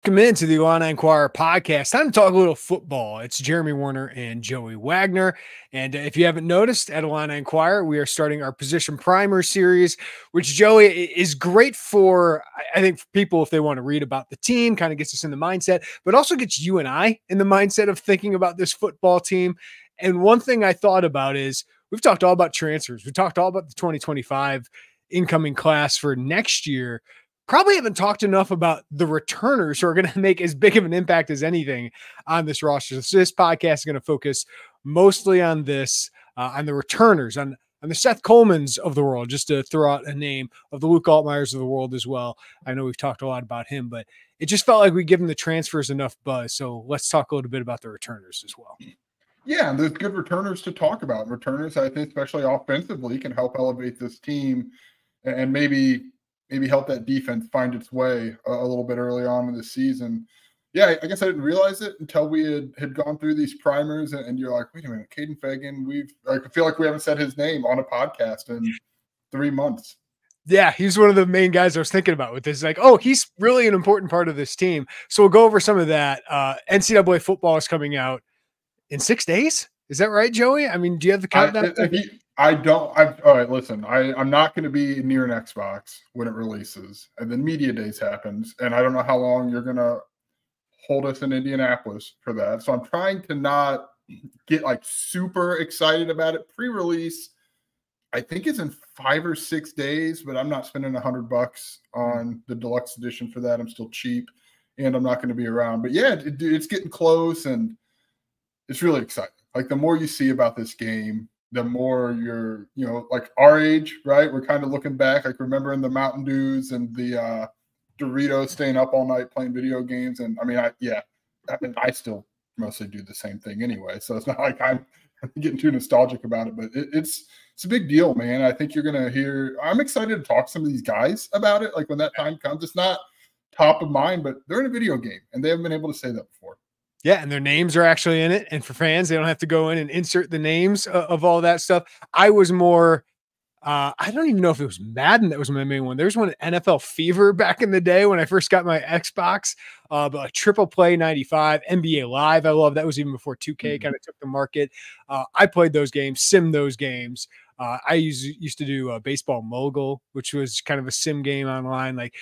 Welcome into the Illini Inquirer Podcast. Time to talk a little football. It's Jeremy Werner and Joey Wagner. And if you haven't noticed, at Illini Inquirer, we are starting our position primer series, which, Joey, is great for, I think, for people if they want to read about the team, kind of gets us in the mindset, but also gets you and I in the mindset of thinking about this football team. And one thing I thought about is we've talked all about transfers. We talked all about the 2025 incoming class for next year. Probably haven't talked enough about the returners who are going to make as big of an impact as anything on this roster. So this podcast is going to focus mostly on this, on the returners, on the Seth Colemans of the world, just to throw out a name, of the Luke Altmyers of the world as well. I know we've talked a lot about him, but it just felt like we give him the transfers enough buzz. So let's talk a little bit about the returners as well. Yeah, there's good returners to talk about. Returners, I think, especially offensively, can help elevate this team and maybe help that defense find its way a little bit early on in the season. Yeah, I guess I didn't realize it until we had gone through these primers, and you're like, wait a minute, Kaden Feagin, I feel like we haven't said his name on a podcast in 3 months. Yeah, he's one of the main guys I was thinking about with this. Like, oh, he's really an important part of this team. So we'll go over some of that. NCAA football is coming out in 6 days. Is that right, Joey? I mean, do you have the countdown? All right, listen, I'm not going to be near an Xbox when it releases, and then media days happens, and I don't know how long you're going to hold us in Indianapolis for that. So I'm trying to not get like super excited about it. Pre-release, I think it's in 5 or 6 days, but I'm not spending $100 on the deluxe edition for that. I'm still cheap, and I'm not going to be around. But yeah, it's getting close, and it's really exciting. Like, the more you see about this game, the more you're, like our age, right? We're kind of looking back, like remembering the Mountain Dews and the Doritos, staying up all night playing video games. And I mean, I still mostly do the same thing anyway. So it's not like I'm getting too nostalgic about it, but it's a big deal, man. I think you're going to hear, I'm excited to talk to some of these guys about it. Like, when that time comes, it's not top of mind, but they're in a video game and they haven't been able to say that before. Yeah, and their names are actually in it. And for fans, they don't have to go in and insert the names of all that stuff. I was more, I don't even know if it was Madden that was my main one. There's one NFL Fever back in the day when I first got my Xbox, but like Triple Play 95, NBA Live. I love that. Was even before 2K kind of took the market. I played those games, sim those games. I used to do Baseball Mogul, which was kind of a sim game online. Like,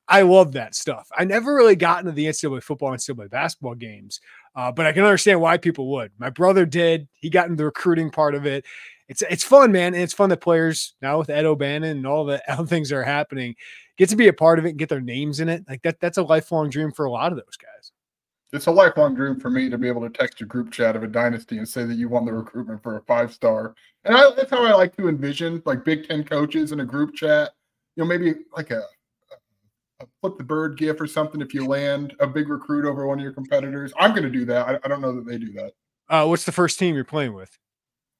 I love that stuff. I never really got into the NCAA football and NCAA basketball games, but I can understand why people would. My brother did. He got into the recruiting part of it. It's fun, man. And it's fun that players now with Ed O'Bannon and all the other things that are happening get to be a part of it and get their names in it. Like that's a lifelong dream for a lot of those guys. It's a lifelong dream for me to be able to text your group chat of a dynasty and say that you won the recruitment for a 5-star. And that's how I like to envision, like, Big Ten coaches in a group chat. Maybe like a flip the bird gif or something if you land a big recruit over one of your competitors. I'm going to do that. I don't know that they do that. What's the first team you're playing with?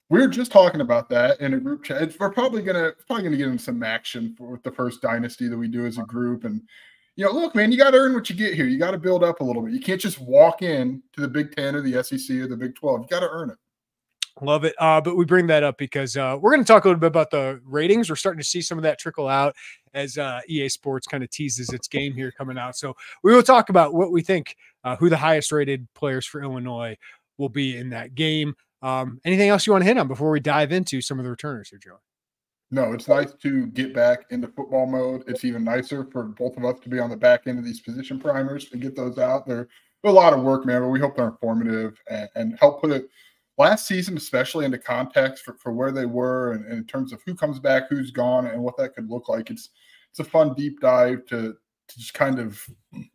We were just talking about that in a group chat. We're probably gonna get in some action with the first dynasty that we do as a group. And look, man, you got to earn what you get here. You got to build up a little bit. You can't just walk in to the Big Ten or the SEC or the Big 12. You got to earn it. Love it. But we bring that up because we're going to talk a little bit about the ratings. We're starting to see some of that trickle out as EA Sports kind of teases its game here coming out. So we will talk about what we think, who the highest rated players for Illinois will be in that game. Anything else you want to hit on before we dive into some of the returners here, Joe? No, it's nice to get back into football mode. It's even nicer for both of us to be on the back end of these position primers and get those out. They're a lot of work, man, but we hope they're informative and help put it last season, especially into context for where they were and in terms of who comes back, who's gone, and what that could look like. It's a fun deep dive to just kind of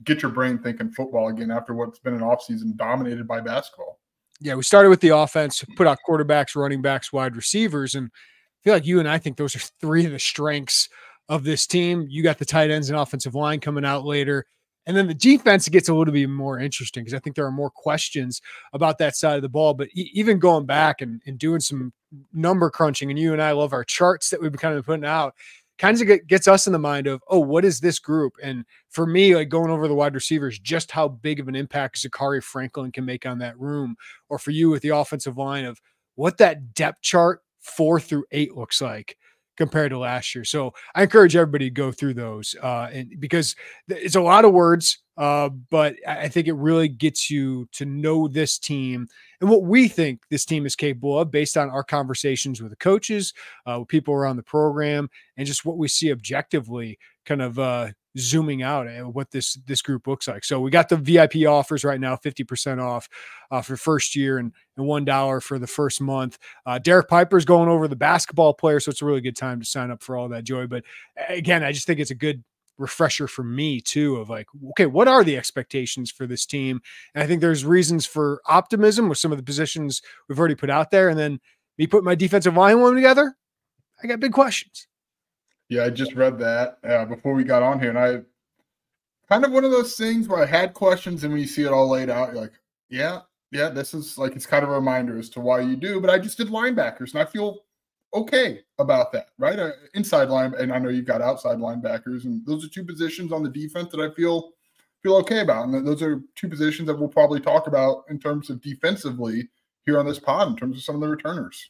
get your brain thinking football again after what's been an offseason dominated by basketball. Yeah, we started with the offense, put out quarterbacks, running backs, wide receivers, and I feel like you and I think those are three of the strengths of this team. You got the tight ends and offensive line coming out later. And then the defense gets a little bit more interesting because I think there are more questions about that side of the ball. But even going back and doing some number crunching, and you and I love our charts that we've been kind of putting out, kind of gets us in the mind of, oh, what is this group? And for me, like going over the wide receivers, just how big of an impact Zachary Franklin can make on that room. Or for you with the offensive line of what that depth chart 4 through 8 looks like. compared to last year. So I encourage everybody to go through those and because it's a lot of words, but I think it really gets you to know this team and what we think this team is capable of based on our conversations with the coaches, with people around the program, and just what we see objectively kind of zooming out at what this group looks like. So we got the VIP offers right now, 50% off for first year and $1 for the first month. Derek Piper's going over the basketball player, so it's a really good time to sign up for all that, Joey. But again, I just think it's a good refresher for me too of like, okay, what are the expectations for this team? And I think there's reasons for optimism with some of the positions we've already put out there. And then me put my defensive line one together, I got big questions. Yeah, I just read that before we got on here, and I kind of one of those things where I had questions, and when you see it all laid out, you're like, yeah, this is like, it's kind of a reminder as to why you do, but I just did linebackers, and I feel okay about that, right? Inside line, and I know you've got outside linebackers, and those are two positions on the defense that I feel okay about, and those are two positions that we'll probably talk about in terms of defensively here on this pod in terms of some of the returners.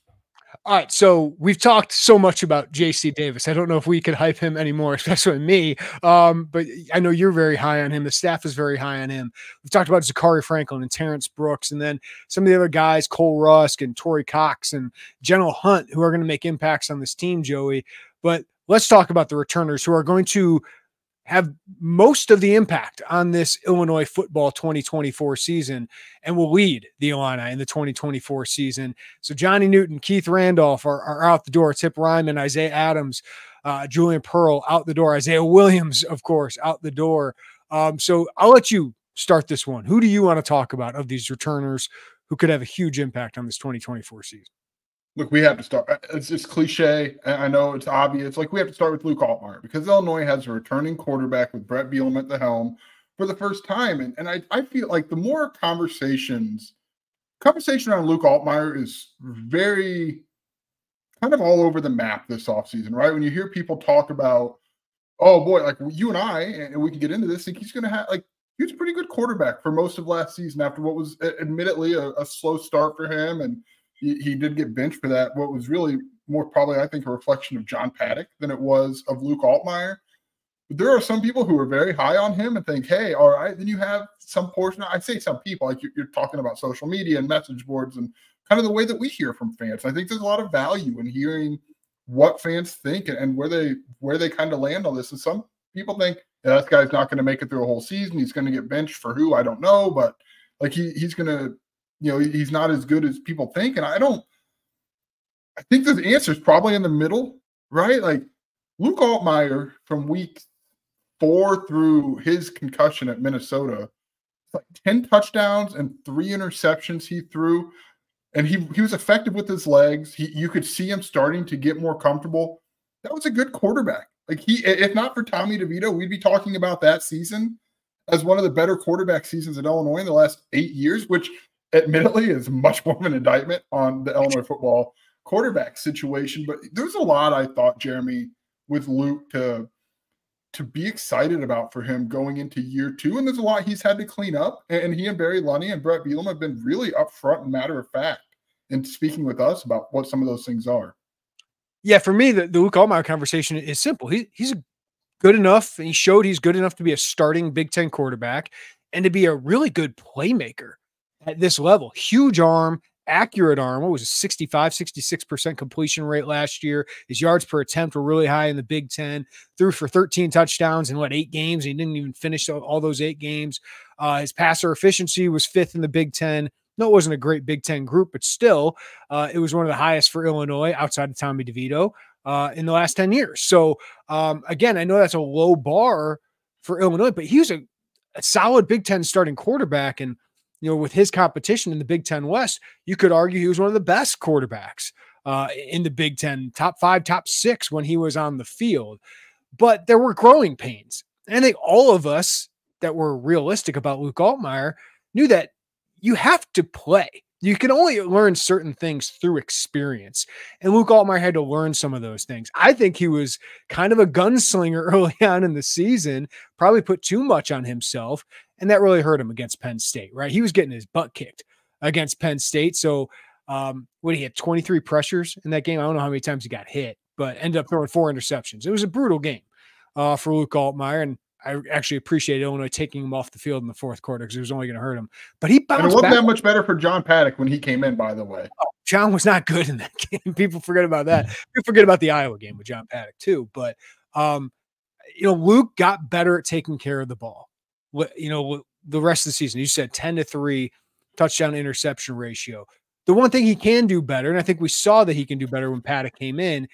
All right, so we've talked so much about JC Davis. I don't know if we could hype him anymore, especially me. But I know you're very high on him. The staff is very high on him. We've talked about Zachary Franklin and Terrence Brooks, and then some of the other guys, Cole Rusk and Torrey Cox and General Hunt, who are going to make impacts on this team, Joey. But let's talk about the returners who are going to have most of the impact on this Illinois football 2024 season and will lead the Illini in the 2024 season. So Johnny Newton, Keith Randolph are out the door. Tip Ryman, Isaiah Adams, Julian Pearl out the door. Isaiah Williams, of course, out the door. So I'll let you start this one. Who do you want to talk about of these returners who could have a huge impact on this 2024 season? Look, we have to start. It's just cliche. I know it's obvious. Like, we have to start with Luke Altmyer because Illinois has a returning quarterback with Brett Bielema at the helm for the first time. And I feel like the more conversation around Luke Altmyer is very kind of all over the map this offseason, right? When you hear people talk about, oh boy, like you and I, and we can get into this, think he's going to have, like, he was a pretty good quarterback for most of last season after what was admittedly a slow start for him. And he did get benched for that. What was really more probably, I think, a reflection of John Paddock than it was of Luke Altmyer. But there are some people who are very high on him and think, hey, all right, then you have some portion. I say some people, like you're talking about social media and message boards and kind of the way that we hear from fans. I think there's a lot of value in hearing what fans think and where they kind of land on this. And some people think, yeah, this guy's not going to make it through a whole season. He's going to get benched for who? I don't know. But like he's going to, he's not as good as people think. And I think the answer is probably in the middle, right? Like Luke Altmyer from week 4 through his concussion at Minnesota, like 10 touchdowns and 3 interceptions he threw. And he was effective with his legs. You could see him starting to get more comfortable. That was a good quarterback. Like if not for Tommy DeVito, we'd be talking about that season as one of the better quarterback seasons at Illinois in the last 8 years, which admittedly is much more of an indictment on the Illinois football quarterback situation. But there's a lot, I thought, Jeremy, with Luke to be excited about for him going into year 2. And there's a lot he's had to clean up. And he and Barry Lunny and Brett Bielema have been really upfront and matter of fact in speaking with us about what some of those things are. Yeah, for me, the Luke Altmyer conversation is simple. He's good enough. He showed he's good enough to be a starting Big Ten quarterback and to be a really good playmaker at this level. Huge arm, accurate arm. What was it, 65, 66% completion rate last year. His yards per attempt were really high in the Big Ten. Threw for 13 touchdowns in 8 games. He didn't even finish all those 8 games. His passer efficiency was 5th in the Big Ten. No, it wasn't a great Big Ten group, but still, it was one of the highest for Illinois outside of Tommy DeVito in the last 10 years. So, again, I know that's a low bar for Illinois, but he was a solid Big Ten starting quarterback. And, with his competition in the Big Ten West, you could argue he was one of the best quarterbacks in the Big Ten, top 5, top 6 when he was on the field. But there were growing pains. And I think all of us that were realistic about Luke Altmyer knew that you have to play. You can only learn certain things through experience. And Luke Altmyer had to learn some of those things. I think he was kind of a gunslinger early on in the season, probably put too much on himself, and that really hurt him against Penn State, right? He was getting his butt kicked against Penn State. So he had 23 pressures in that game. I don't know how many times he got hit, but ended up throwing 4 interceptions. It was a brutal game for Luke Altmyer, and I actually appreciate Illinois taking him off the field in the fourth quarter because it was only going to hurt him. But he bounced back. And it wasn't that much better for John Paddock when he came in, by the way. Oh, John was not good in that game. People forget about that. People forget about the Iowa game with John Paddock too. But, Luke got better at taking care of the ball. The rest of the season, you said 10-3 touchdown interception ratio. The one thing he can do better, and I think we saw that he can do better when Paddock came in,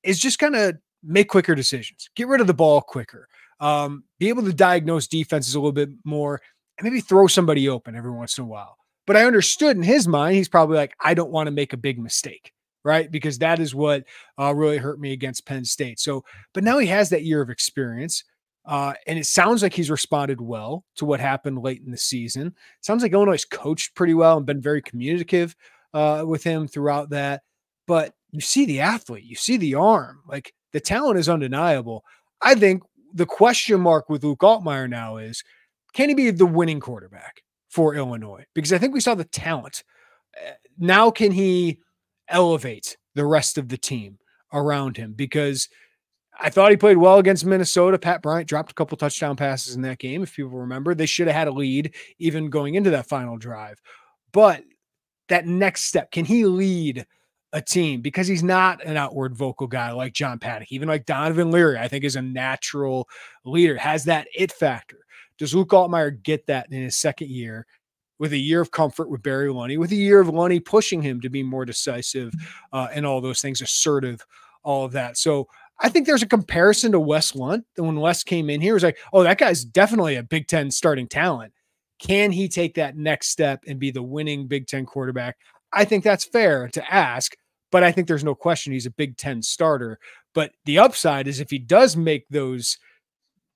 is just kind of make quicker decisions, get rid of the ball quicker. Be able to diagnose defenses a little bit more and maybe throw somebody open every once in a while. But I understood in his mind, he's probably like, I don't want to make a big mistake, right? Because that is what really hurt me against Penn State. So, but now he has that year of experience. And it sounds like he's responded well to what happened late in the season. It sounds like Illinois has coached pretty well and been very communicative with him throughout that. But you see the athlete, you see the arm, like the talent is undeniable. I think the question mark with Luke Altmyer now is, can he be the winning quarterback for Illinois? Because I think we saw the talent. Now can he elevate the rest of the team around him? Because I thought he played well against Minnesota. Pat Bryant dropped a couple touchdown passes in that game. If people remember, they should have had a lead even going into that final drive. But that next step, can he lead a team? Because he's not an outward vocal guy like John Paddock, even like Donovan Leary, I think is a natural leader, has that it factor. Does Luke Altmyer get that in his second year with a year of comfort with Barry Lunney, with a year of Lunney pushing him to be more decisive and all those things, assertive, all of that. So I think there's a comparison to Wes Lunt. When Wes came in here, it was like, oh, that guy's definitely a Big Ten starting talent. Can he take that next step and be the winning Big Ten quarterback? I think that's fair to ask, but I think there's no question he's a Big Ten starter. But the upside is if he does make those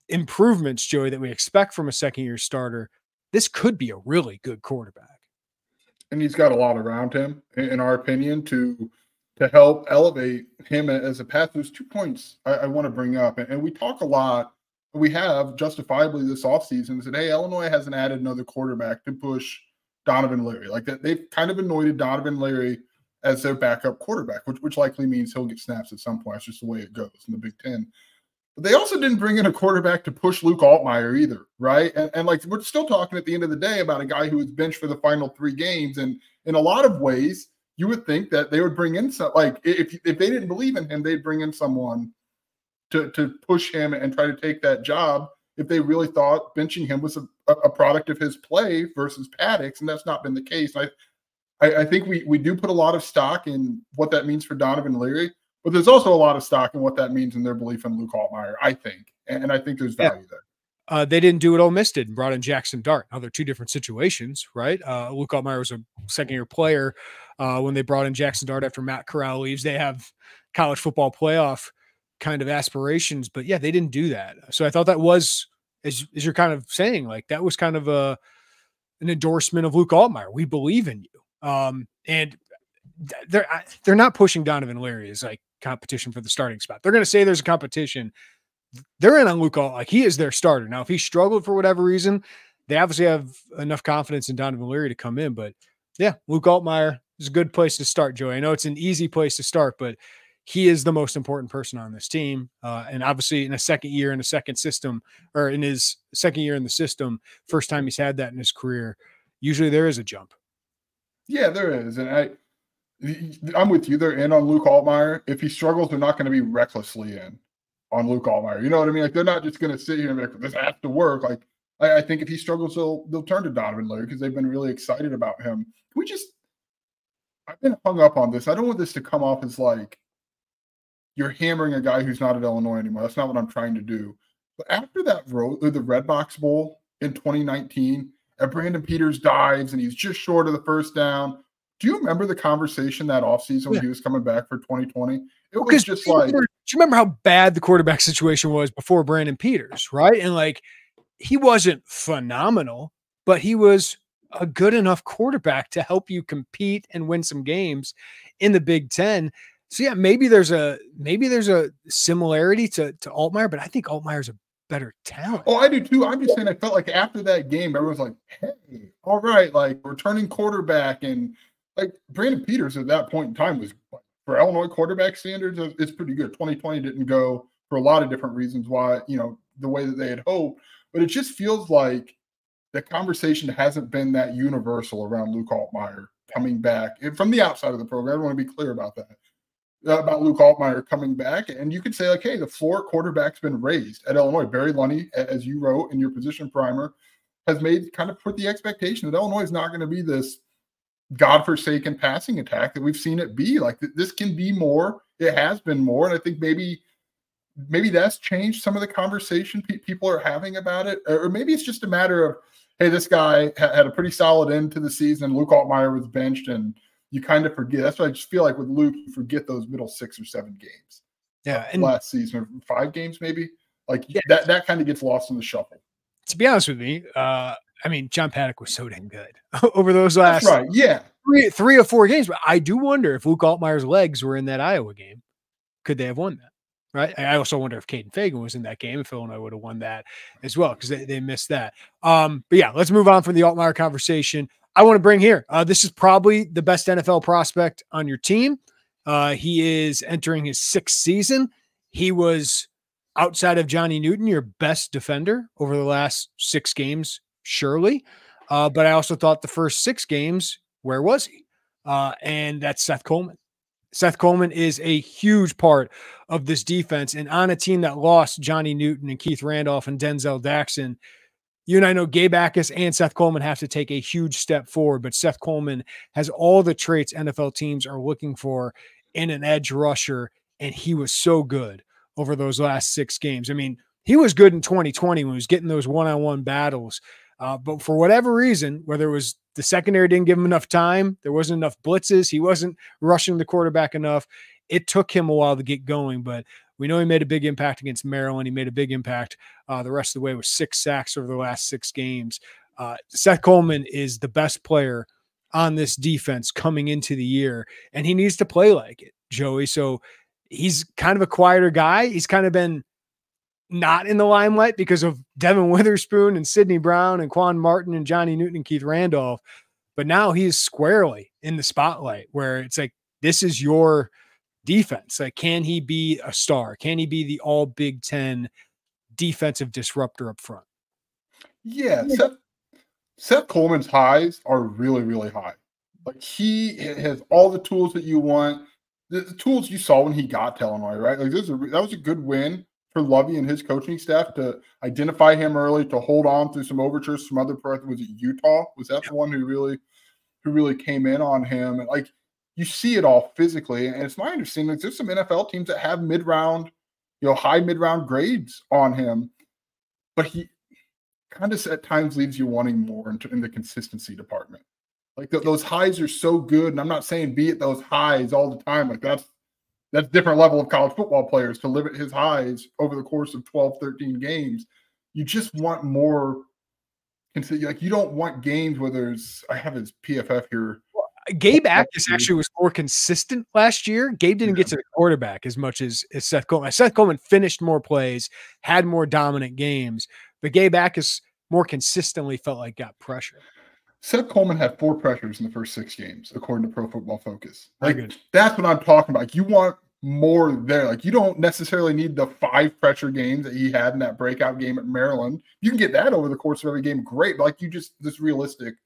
improvements, Joey, that we expect from a second-year starter, this could be a really good quarterback. And he's got a lot around him, in our opinion, to help elevate him as a path. There's 2 points I want to bring up. And we talk a lot, we have justifiably this offseason, said, hey, Illinois hasn't added another quarterback to push Donovan Leary. Like that, they've kind of anointed Donovan Leary as their backup quarterback, which likely means he'll get snaps at some point. It's just the way it goes in the Big Ten. But they also didn't bring in a quarterback to push Luke Altmyer either, right? And like we're still talking at the end of the day about a guy who was benched for the final 3 games. And in a lot of ways, you would think that they would bring in some, like if they didn't believe in him, they'd bring in someone to push him and try to take that job if they really thought benching him was a product of his play versus Paddock's, and that's not been the case. I think we do put a lot of stock in what that means for Donovan Leary, but there's also a lot of stock in what that means in their belief in Luke Altmyer, I think. And I think there's value there. They didn't do what Ole Miss did and brought in Jackson Dart. Now, they're 2 different situations, right? Luke Altmyer was a second-year player when they brought in Jackson Dart after Matt Corral leaves. They have college football playoff kind of aspirations, but yeah, they didn't do that. So I thought that was, as you're kind of saying, like that was kind of an endorsement of Luke Altmyer. We believe in you. And they're not pushing Donovan Leary as like competition for the starting spot. They're going to say there's a competition. They're in on Luke Altmyer. Like he is their starter. Now, if he struggled for whatever reason, they obviously have enough confidence in Donovan Leary to come in. But yeah, Luke Altmyer is a good place to start, Joey. I know it's an easy place to start, but he is the most important person on this team. And obviously in a second year in a second system, or in his second year in the system, first time he's had that in his career, usually there is a jump. Yeah, there is. And I'm with you. They're in on Luke Altmyer. If he struggles, they're not going to be recklessly in on Luke Altmyer. You know what I mean? Like they're not just going to sit here and be like, this has to work. Like I think if he struggles, they'll turn to Donovan Leary because they've been really excited about him. I've been hung up on this. I don't want this to come off as like you're hammering a guy who's not at Illinois anymore. That's not what I'm trying to do. But after that the Red Box Bowl in 2019, and Brandon Peters dives and he's just short of the first down. Do you remember the conversation that offseason when he was coming back for 2020? It was just like, do you remember how bad the quarterback situation was before Brandon Peters, right? And like, he wasn't phenomenal, but he was a good enough quarterback to help you compete and win some games in the Big Ten. So yeah, maybe there's a similarity to Altmyer, but I think Altmyer's a better talent. Oh, I do too. I'm just saying I felt like after that game, everyone's like, hey, all right, like returning quarterback. And like Brandon Peters at that point in time was for Illinois quarterback standards, it's pretty good. 2020 didn't go for a lot of different reasons why, the way that they had hoped, but it just feels like the conversation hasn't been that universal around Luke Altmyer coming back from the outside of the program. I want to be clear about that, about Luke Altmyer coming back. And you could say, like, hey, the floor quarterback's been raised at Illinois. Barry Lunny, as you wrote in your position primer, has put the expectation that Illinois is not going to be this godforsaken passing attack that we've seen it be. Like, this can be more. It has been more. And I think maybe that's changed some of the conversation people are having about it. Or maybe it's just a matter of, hey, this guy had a pretty solid end to the season. Luke Altmyer was benched, and you kind of forget. That's why I just feel like with Luke, you forget those middle 6 or 7 games. Yeah, and last season, or 5 games maybe. Like, that kind of gets lost in the shuffle. To be honest with me, John Paddock was so dang good over those last three or 4 games. But I do wonder if Luke Altmyer's legs were in that Iowa game, could they have won that? Right. I also wonder if Kaden Feagin was in that game, if Illinois would have won that as well, because they missed that. But yeah, let's move on from the Altmyer conversation. I want to bring here, this is probably the best NFL prospect on your team. He is entering his 6th season. He was, outside of Johnny Newton, your best defender over the last 6 games, surely. But I also thought the first 6 games, where was he? And that's Seth Coleman. Seth Coleman is a huge part of this defense. And on a team that lost Johnny Newton and Keith Randolph and Denzel Daxon, you and I know Gabe Jacas and Seth Coleman have to take a huge step forward, but Seth Coleman has all the traits NFL teams are looking for in an edge rusher, and he was so good over those last 6 games. I mean, he was good in 2020 when he was getting those one-on-one battles, but for whatever reason, whether it was the secondary didn't give him enough time, there wasn't enough blitzes, he wasn't rushing the quarterback enough, it took him a while to get going, but we know he made a big impact against Maryland. He made a big impact the rest of the way with 6 sacks over the last 6 games. Seth Coleman is the best player on this defense coming into the year, and he needs to play like it, Joey. So he's kind of a quieter guy. He's kind of been not in the limelight because of Devin Witherspoon and Sidney Brown and Quan Martin and Johnny Newton and Keith Randolph. But now he's squarely in the spotlight where it's like, this is your defense. Like, can he be a star? Can he be the all Big Ten defensive disruptor up front? Yeah. Seth Coleman's highs are really, really high. Like, he has all the tools that you want. The tools you saw when he got to Illinois, right? Like, that was a good win for Lovey and his coaching staff to identify him early, to hold on through some overtures from other parts. Was it Utah? Was that the one who really came in on him? And, like, you see it all physically. And it's my understanding that there's some NFL teams that have mid-round, high mid-round grades on him. But he kind of at times leaves you wanting more in the consistency department. Like, those highs are so good. And I'm not saying be at those highs all the time. Like, that's a different level of college football players to live at his highs over the course of 12, 13 games. You just want more. Like, you don't want games where I have his PFF here. Gabe Jacas actually was more consistent last year. Gabe didn't get to the quarterback as much as Seth Coleman. Seth Coleman finished more plays, had more dominant games, but Gabe Jacas more consistently felt like got pressure. Seth Coleman had 4 pressures in the first 6 games, according to Pro Football Focus. Like, that's what I'm talking about. Like, you want more there. Like, you don't necessarily need the 5 pressure games that he had in that breakout game at Maryland. You can get that over the course of every game, great. But, like, this realistic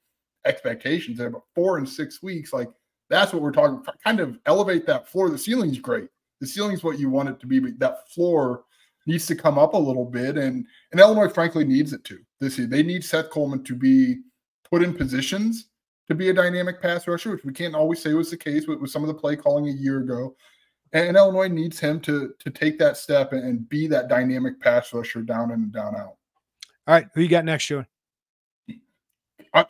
expectations there. But 4 and 6 weeks, like, that's what we're talking. Kind of elevate that floor. The ceiling's great. The ceiling's what you want it to be, but that floor needs to come up a little bit. And Illinois, frankly, needs it to this year. They need Seth Coleman to be put in positions to be a dynamic pass rusher, which we can't always say was the case with some of the play calling a year ago. And Illinois needs him to take that step and be that dynamic pass rusher down in and down out. All right, who you got next, Joey? I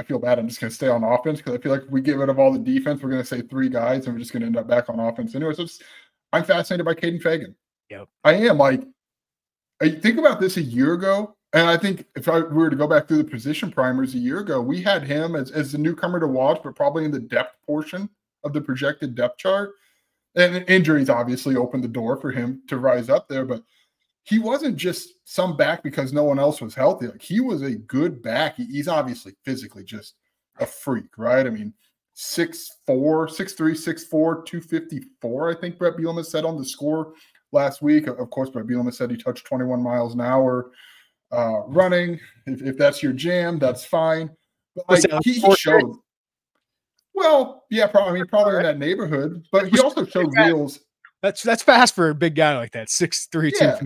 feel bad. I'm just going to stay on offense because I feel like if we get rid of all the defense, we're going to say 3 guys, and we're just going to end up back on offense anyway. So I'm fascinated by Kaden Feagin. Yep. I am. Like, I think about this a year ago, and I think if we were to go back through the position primers a year ago, we had him as the newcomer to watch, but probably in the depth portion of the projected depth chart. And injuries obviously opened the door for him to rise up there, but he wasn't just some back because no one else was healthy. Like, he was a good back. He's obviously physically just a freak, right? I mean, 6'4", 6'3", 6'4", 254, I think Brett Bielema said on the score last week. Of course, Brett Bielema said he touched 21 miles an hour running. If that's your jam, that's fine. But like he showed, well, yeah, probably in that neighborhood. But he also showed wheels. That's fast for a big guy like that, 6'3", yeah.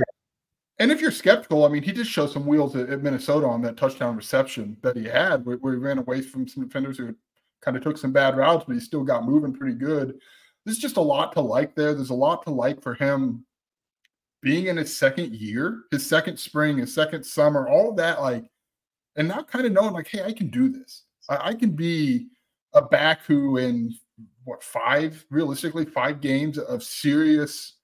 And if you're skeptical, I mean, he did show some wheels at Minnesota on that touchdown reception that he had, where he ran away from some defenders who kind of took some bad routes, but he still got moving pretty good. There's just a lot to like there. There's a lot to like for him being in his second year, his second spring, his second summer, all of that, like, and now kind of knowing, like, hey, I can do this. I can be a back who in, realistically, 5 games of serious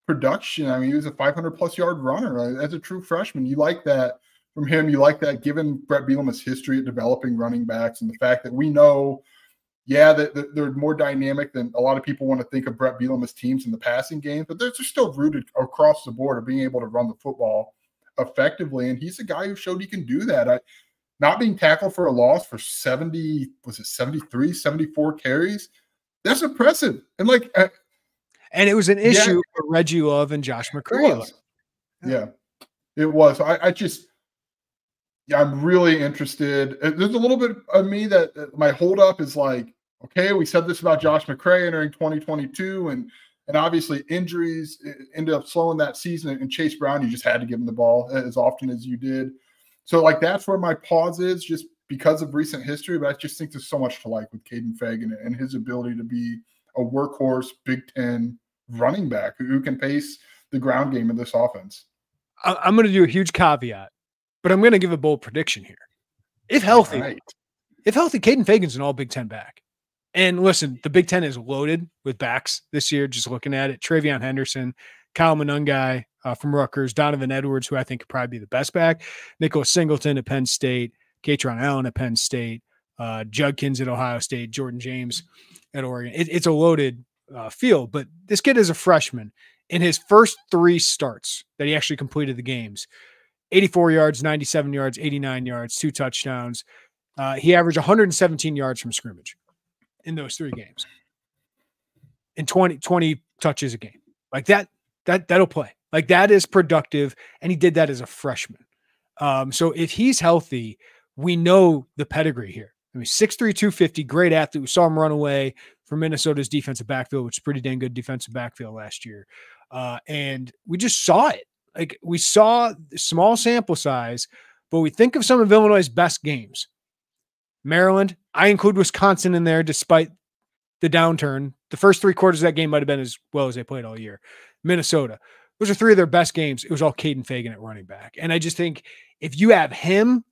production. I mean, he was a 500-plus yard runner as a true freshman. You like that from him. You like that given Brett Bielema's history at developing running backs and the fact that we know, that they're more dynamic than a lot of people want to think of Brett Bielema's teams in the passing game, but they're still rooted across the board of being able to run the football effectively. And he's a guy who showed he can do that. Not being tackled for a loss for 73, 74 carries. That's impressive. And and it was an issue for Reggie Love and Josh McCray. It was. I'm really interested. There's a little bit of me that my holdup is like, okay, we said this about Josh McCray entering 2022, and obviously injuries ended up slowing that season. And Chase Brown, you just had to give him the ball as often as you did. So that's where my pause is, just because of recent history. But I just think there's so much to like with Kaden Feagin and his ability to be a workhorse Big Ten running back who can pace the ground game in this offense. I'm going to do a huge caveat, but I'm going to give a bold prediction here. If healthy, Kaden Feagin's an all Big Ten back. And listen, the Big Ten is loaded with backs this year, just looking at it. Travion Henderson, Kyle Monungai from Rutgers, Donovan Edwards, who I think could probably be the best back, Nicholas Singleton at Penn State, Katron Allen at Penn State, Judkins at Ohio State, Jordan James at Oregon. It's a loaded field, but this kid is a freshman. In his first 3 starts that he actually completed the games, 84 yards, 97 yards, 89 yards, 2 touchdowns. He averaged 117 yards from scrimmage in those 3 games and 20 touches a game. Like that'll play. Like that is productive. And he did that as a freshman. So if he's healthy, we know the pedigree here. I mean, 6'3", 250, great athlete. We saw him run away from Minnesota's defensive backfield, which is pretty dang good defensive backfield last year. And we just saw it. Like we saw small sample size, but we think of some of Illinois' best games. Maryland, I include Wisconsin in there despite the downturn. The first 3 quarters of that game might have been as well as they played all year. Minnesota, those are 3 of their best games. It was all Kaden Feagin at running back. And I just think if you have him,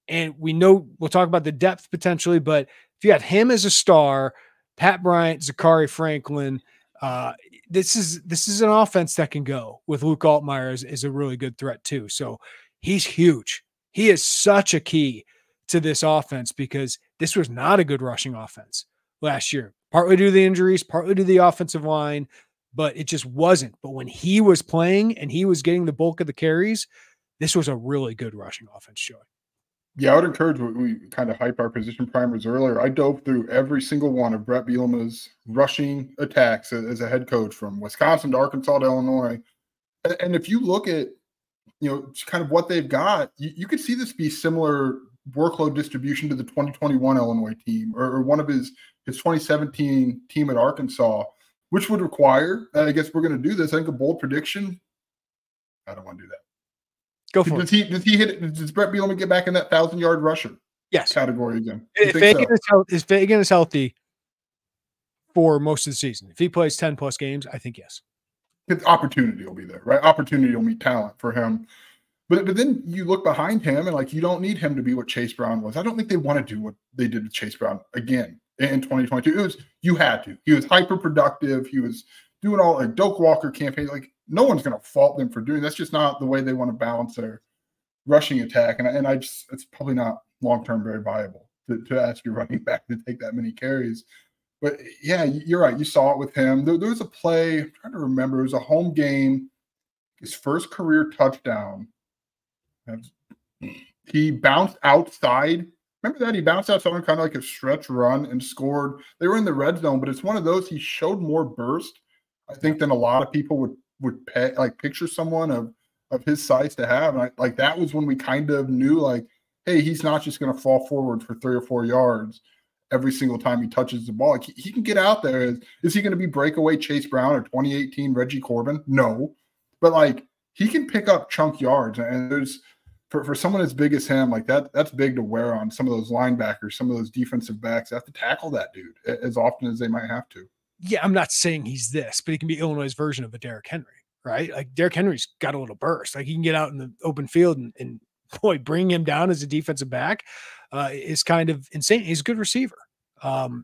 and we know we'll talk about the depth potentially, but if you have him as a star, Pat Bryant, Zachary Franklin, this is an offense that can go with Luke Altmyer is a really good threat too. So he's huge. He is such a key to this offense because this was not a good rushing offense last year, partly due to the injuries, partly due to the offensive line, but it just wasn't. But when he was playing and he was getting the bulk of the carries, this was a really good rushing offense, Joey. Yeah, I would encourage, we kind of hype our position primers earlier. I dove through every single one of Brett Bielema's rushing attacks as a head coach from Wisconsin to Arkansas to Illinois. And if you look at, kind of what they've got, you could see this be similar workload distribution to the 2021 Illinois team or one of his 2017 team at Arkansas, which would require, I guess we're going to do this, I think a bold prediction. I don't want to do that. Go for it. Does Brett Bielema get back in that 1,000-yard rusher category again? If Feagin is healthy for most of the season, if he plays 10-plus games, I think yes. Opportunity will be there, right? Opportunity will meet talent for him. But then you look behind him and you don't need him to be what Chase Brown was. I don't think they want to do what they did with Chase Brown again in 2022. You had to. He was hyper productive. He was doing all Doak Walker campaign. No one's going to fault them for doing. That's just not the way they want to balance their rushing attack. And it's probably not long-term very viable to ask your running back to take that many carries. But yeah, you're right. You saw it with him. There was a play, I'm trying to remember, it was a home game, his first career touchdown. He bounced outside Remember that he bounced out something kind of like a stretch run and scored. They were in the red zone, but it's one of those he showed more burst, I think, than a lot of people would picture someone of his size to have. And like that was when we kind of knew, like, hey, he's not just going to fall forward for 3 or 4 yards every single time he touches the ball. Like he can get out there. Is he going to be breakaway Chase Brown or 2018 Reggie Corbin? No, but like he can pick up chunk yards, and there's. For someone as big as him, like that's big to wear on some of those linebackers, some of those defensive backs. They have to tackle that dude as often as they might have to. Yeah, I'm not saying he's this, but he can be Illinois' version of a Derrick Henry, right? Like Derrick Henry's got a little burst. Like he can get out in the open field and boy, bring him down as a defensive back is kind of insane. He's a good receiver.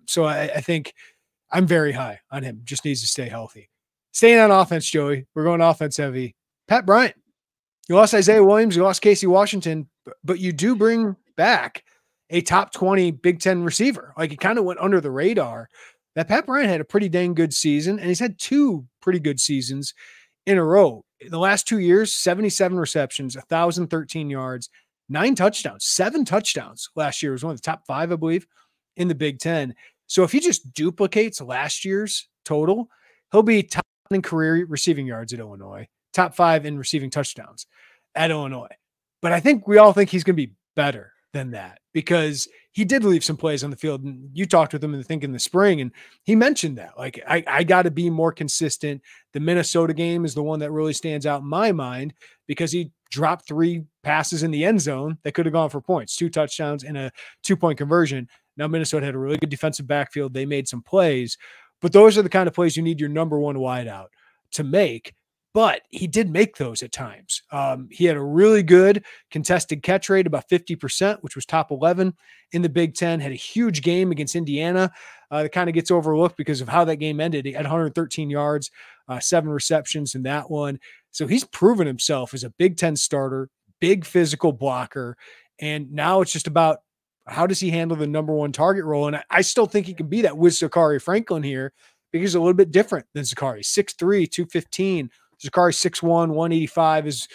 So I think I'm very high on him. Just needs to stay healthy. Staying on offense, Joey, we're going offense heavy. Pat Bryant. You lost Isaiah Williams, you lost Casey Washington, but you do bring back a top 20 Big Ten receiver. Like it kind of went under the radar that Pat Bryant had a pretty dang good season, and he's had 2 pretty good seasons in a row. In the last 2 years, 77 receptions, 1,013 yards, 9 touchdowns, 7 touchdowns last year. It was one of the top 5, I believe, in the Big Ten. So if he just duplicates last year's total, he'll be top in career receiving yards at Illinois, top 5 in receiving touchdowns at Illinois. But I think we all think he's going to be better than that because he did leave some plays on the field. And you talked with him in the spring, and he mentioned that. Like, I got to be more consistent. The Minnesota game is the one that really stands out in my mind because he dropped 3 passes in the end zone that could have gone for points, 2 touchdowns and a 2-point conversion. Now, Minnesota had a really good defensive backfield. They made some plays, but those are the kind of plays you need your number 1 wideout to make. But he did make those at times. He had a really good contested catch rate, about 50%, which was top 11 in the Big Ten. Had a huge game against Indiana that kind of gets overlooked because of how that game ended. He had 113 yards, 7 receptions in that one. So he's proven himself as a Big Ten starter, big physical blocker. And now it's just about how does he handle the number 1 target role? And I still think he can be that with Zachary Franklin here because he's a little bit different than Zachary. 6'3", 215. Zachary 6'1", 185 is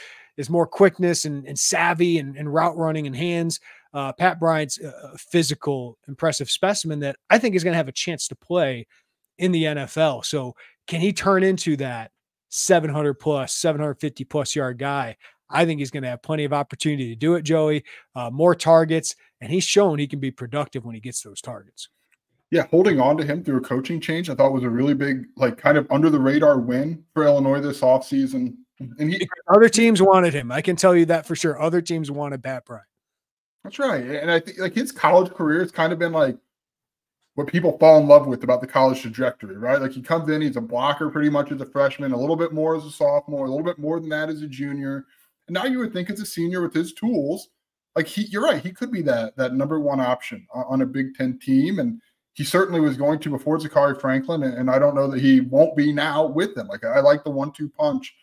more quickness and savvy and route running and hands. Pat Bryant's a physical, impressive specimen that I think is going to have a chance to play in the NFL. So can he turn into that 700 plus, 750 plus yard guy? I think he's going to have plenty of opportunity to do it, Joey. More targets, and he's shown he can be productive when he gets those targets. Yeah, holding on to him through a coaching change, I thought was a really big, like, kind of under the radar win for Illinois this offseason. And other teams wanted him. I can tell you that for sure. Other teams wanted Pat Bryant. That's right. And I think like his college career has kind of been like what people fall in love with about the college trajectory, right? Like he comes in, he's a blocker pretty much as a freshman, a little bit more as a sophomore, a little bit more than that as a junior. And now you would think as a senior with his tools, like you're right, he could be that number 1 option on a Big Ten team. And he certainly was going to before Zachary Franklin, and I don't know that he won't be now with them. Like I like the 1-2 punch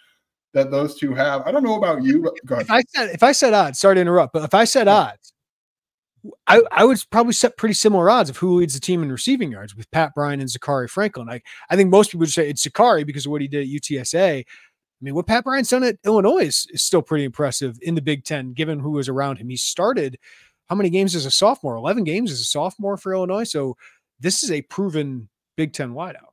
that those two have. I don't know about you, but go ahead. If I said odds, sorry to interrupt, but if I said odds, I would probably set pretty similar odds of who leads the team in receiving yards with Pat Bryant and Zachary Franklin. I think most people would say it's Zachary because of what he did at UTSA. I mean, what Pat Bryant's done at Illinois is still pretty impressive in the Big Ten, given who was around him. He started how many games as a sophomore? 11 games as a sophomore for Illinois. So this is a proven Big Ten wideout.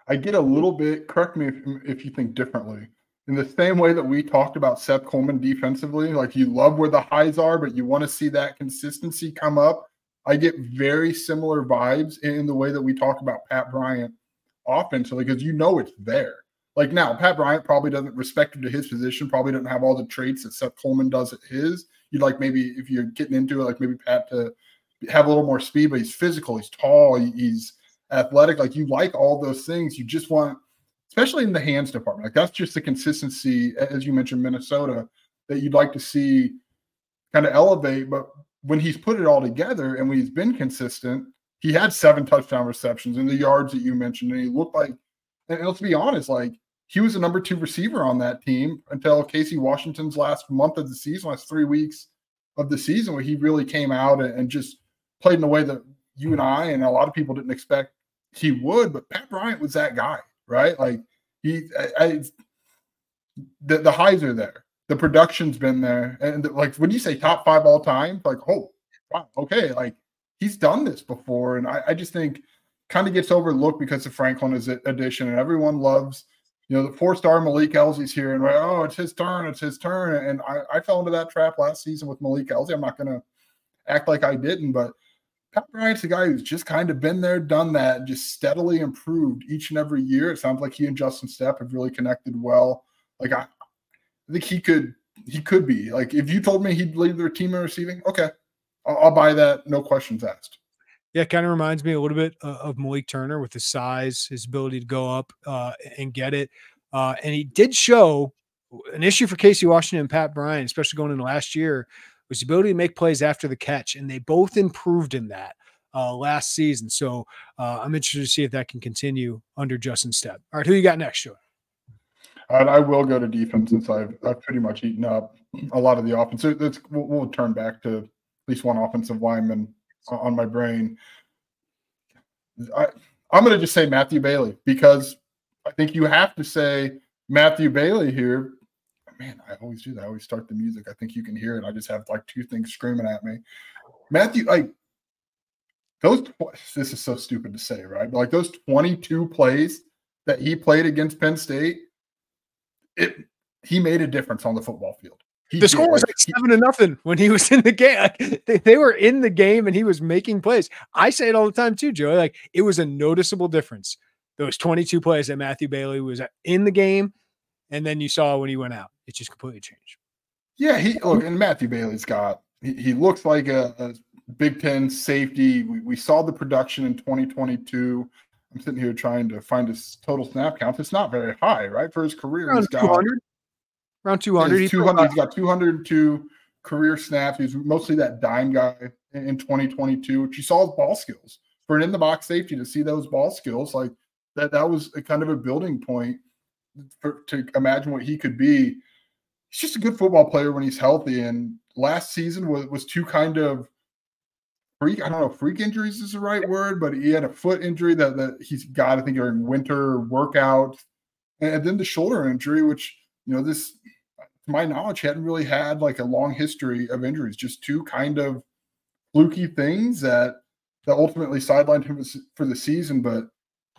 I get a little bit, correct me if you think differently, in the same way that we talked about Seth Coleman defensively, like you love where the highs are, but you want to see that consistency come up. I get very similar vibes in the way that we talk about Pat Bryant offensively because you know it's there. Like now, Pat Bryant probably doesn't, respect him to his position, probably doesn't have all the traits that Seth Coleman does at his. You'd like maybe if you're getting into it, like maybe Pat to have a little more speed, but he's physical, he's tall, he's athletic. Like you like all those things. You just want, especially in the hands department, like that's just the consistency, as you mentioned, Minnesota, that you'd like to see kind of elevate. But when he's put it all together and when he's been consistent, he had 7 touchdown receptions in the yards that you mentioned. And he looked like, and let's be honest, like he was the number 2 receiver on that team until Casey Washington's last month of the season, last 3 weeks of the season, where he really came out and just played in a way that you and I and a lot of people didn't expect he would. But Pat Bryant was that guy, right? Like the highs are there. The production's been there. And like when you say top 5 all time, like, oh, wow, okay, like he's done this before. And I just think kind of gets overlooked because of Franklin's addition, and everyone loves, the 4-star Malik Elsie's here, and oh, it's his turn. And I fell into that trap last season with Malik Elsie. I'm not going to act like I didn't, but Pat Bryant's the guy who's just kind of been there, done that, and just steadily improved each and every year. It sounds like he and Justin Stepp have really connected well. Like I think he could be, like, if you told me he'd lead their team in receiving, okay, I'll buy that, no questions asked. Yeah, it kind of reminds me a little bit of Malik Turner with his size, his ability to go up and get it. And he did show an issue for Casey Washington and Pat Bryant, especially going into last year, was the ability to make plays after the catch. And they both improved in that last season. So I'm interested to see if that can continue under Justin Stepp. All right, who you got next, Joe? I will go to defense since I've pretty much eaten up a lot of the offense. We'll turn back to at least one offensive lineman on my brain. I'm going to just say Matthew Bailey, because I think you have to say Matthew Bailey here. Man, I always do that. I always start the music. I think you can hear it. I just have like two things screaming at me. Matthew, this is so stupid to say, right? But like those 22 plays that he played against Penn State, he made a difference on the football field. The score was like 7-0 when he was in the game. Like, they were in the game and he was making plays. I say it all the time too, Joey. Like, it was a noticeable difference. Those 22 plays that Matthew Bailey was in the game, and then you saw when he went out, it just completely changed. Yeah, and Matthew Bailey's he looks like a Big Ten safety. We saw the production in 2022. I'm sitting here trying to find his total snap count. It's not very high, right? For his career, around 200. Around 200. He's got 202 career snaps. He's mostly that dime guy in 2022, which you saw his ball skills. For an in-the-box safety to see those ball skills, like that was a kind of a building point to imagine what he could be. He's just a good football player when he's healthy. And last season was two kind of freak injuries is the right word, but he had a foot injury that he's got, I think, during winter workout. And then the shoulder injury, which, this, to my knowledge, hadn't really had like a long history of injuries, just two kind of fluky things that ultimately sidelined him for the season. But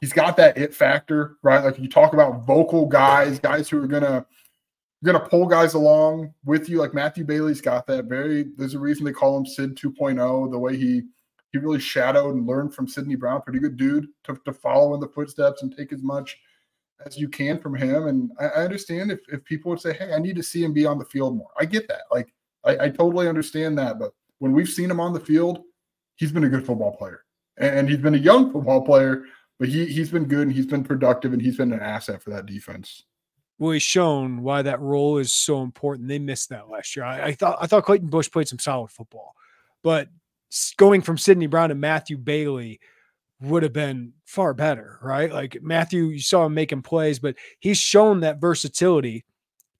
he's got that it factor, right? Like you talk about vocal guys who are gonna pull guys along with you. Like Matthew Bailey's got that. There's a reason they call him Sid 2.0. The way he really shadowed and learned from Sidney Brown, pretty good dude to follow in the footsteps and take as much as you can from him. And I understand if people would say, hey, I need to see him be on the field more. I get that. Like I totally understand that. But when we've seen him on the field, he's been a good football player. And he's been a young football player, but he's been good and he's been productive and he's been an asset for that defense. Well, he's shown why that role is so important. They missed that last year. I thought Clayton Bush played some solid football, but going from Sidney Brown to Matthew Bailey would have been far better, right? Like Matthew, you saw him making plays, but he's shown that versatility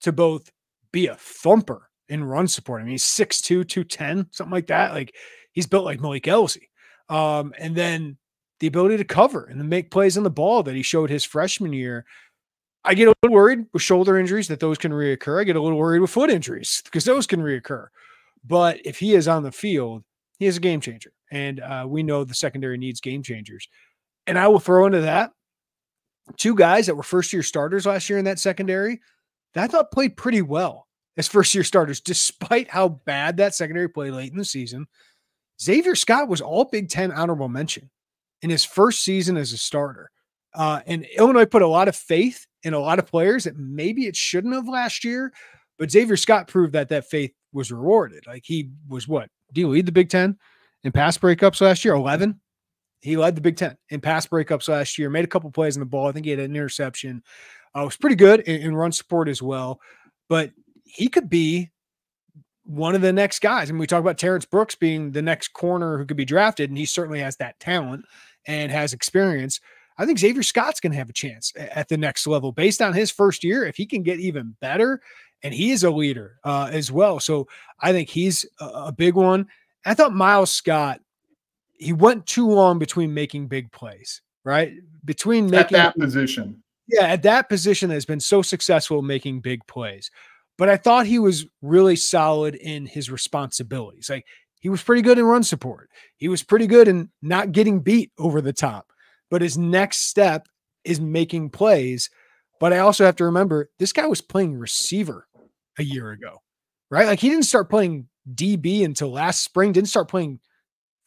to both be a thumper in run support. I mean, he's 6'2", 210, something like that. Like he's built like Malik Elsie. And then the ability to cover and to make plays on the ball that he showed his freshman year. I get a little worried with shoulder injuries that those can reoccur. I get a little worried with foot injuries because those can reoccur. But if he is on the field, he is a game changer. And we know the secondary needs game changers. And I will throw into that two guys that were first-year starters last year in that secondary that I thought played pretty well as first-year starters, despite how bad that secondary played late in the season. Xavier Scott was all Big Ten honorable mention in his first season as a starter. And Illinois put a lot of faith in a lot of players that maybe it shouldn't have last year, but Xavier Scott proved that faith was rewarded. Like he was what? Did he lead the Big Ten in pass breakups last year? 11. He led the Big Ten in pass breakups last year, made a couple plays in the ball. I think he had an interception. Was pretty good in run support as well, but he could be one of the next guys. And we talk about Terrence Brooks being the next corner who could be drafted, and he certainly has that talent and has experience. I think Xavier Scott's going to have a chance at the next level based on his first year. If he can get even better, and he is a leader as well. So I think he's a big one. I thought Miles Scott, he went too long between making big plays, right? Between making at that position. Yeah, at that position that has been so successful making big plays. But I thought he was really solid in his responsibilities. Like He was pretty good in run support. He was pretty good in not getting beat over the top. But his next step is making plays. But I also have to remember this guy was playing receiver a year ago, right? Like he didn't start playing DB until last spring, didn't start playing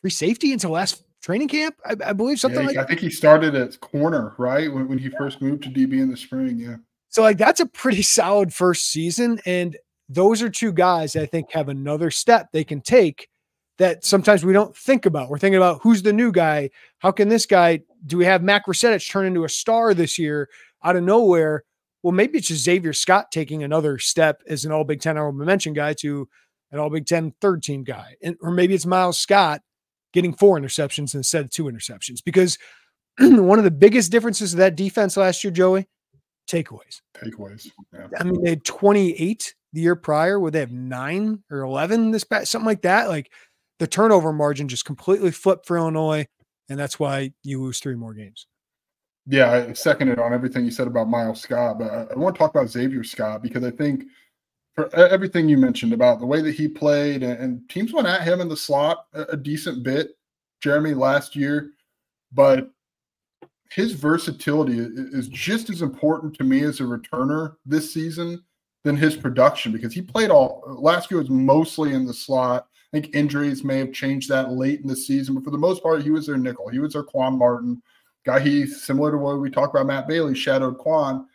free safety until last training camp. I believe something like that. I think he started at corner, right? When he first moved to DB in the spring. Yeah. So like that's a pretty solid first season. And those are two guys that I think have another step they can take that sometimes we don't think about. We're thinking about who's the new guy. How can this guy, do we have Mac Resetich turn into a star this year out of nowhere? Well, maybe it's just Xavier Scott taking another step as an all Big Ten honorable mention guy to an all Big Ten third team guy. Or maybe it's Miles Scott getting 4 interceptions instead of 2 interceptions, because one of the biggest differences of that defense last year, Joey, takeaways. Yeah. I mean, they had 28 the year prior. Would they have 9 or 11 this past, something like that? Like the turnover margin just completely flipped for Illinois. And that's why you lose 3 more games. Yeah, I seconded on everything you said about Miles Scott, but I want to talk about Xavier Scott because I think for everything you mentioned about the way that he played, and teams went at him in the slot a decent bit, Jeremy, last year, but his versatility is just as important to me as a returner this season than his production, because he played last year was mostly in the slot. I think injuries may have changed that late in the season, but for the most part, he was their nickel. He was their Quan Martin guy. He's similar to what we talked about. Matt Bailey shadowed Quan.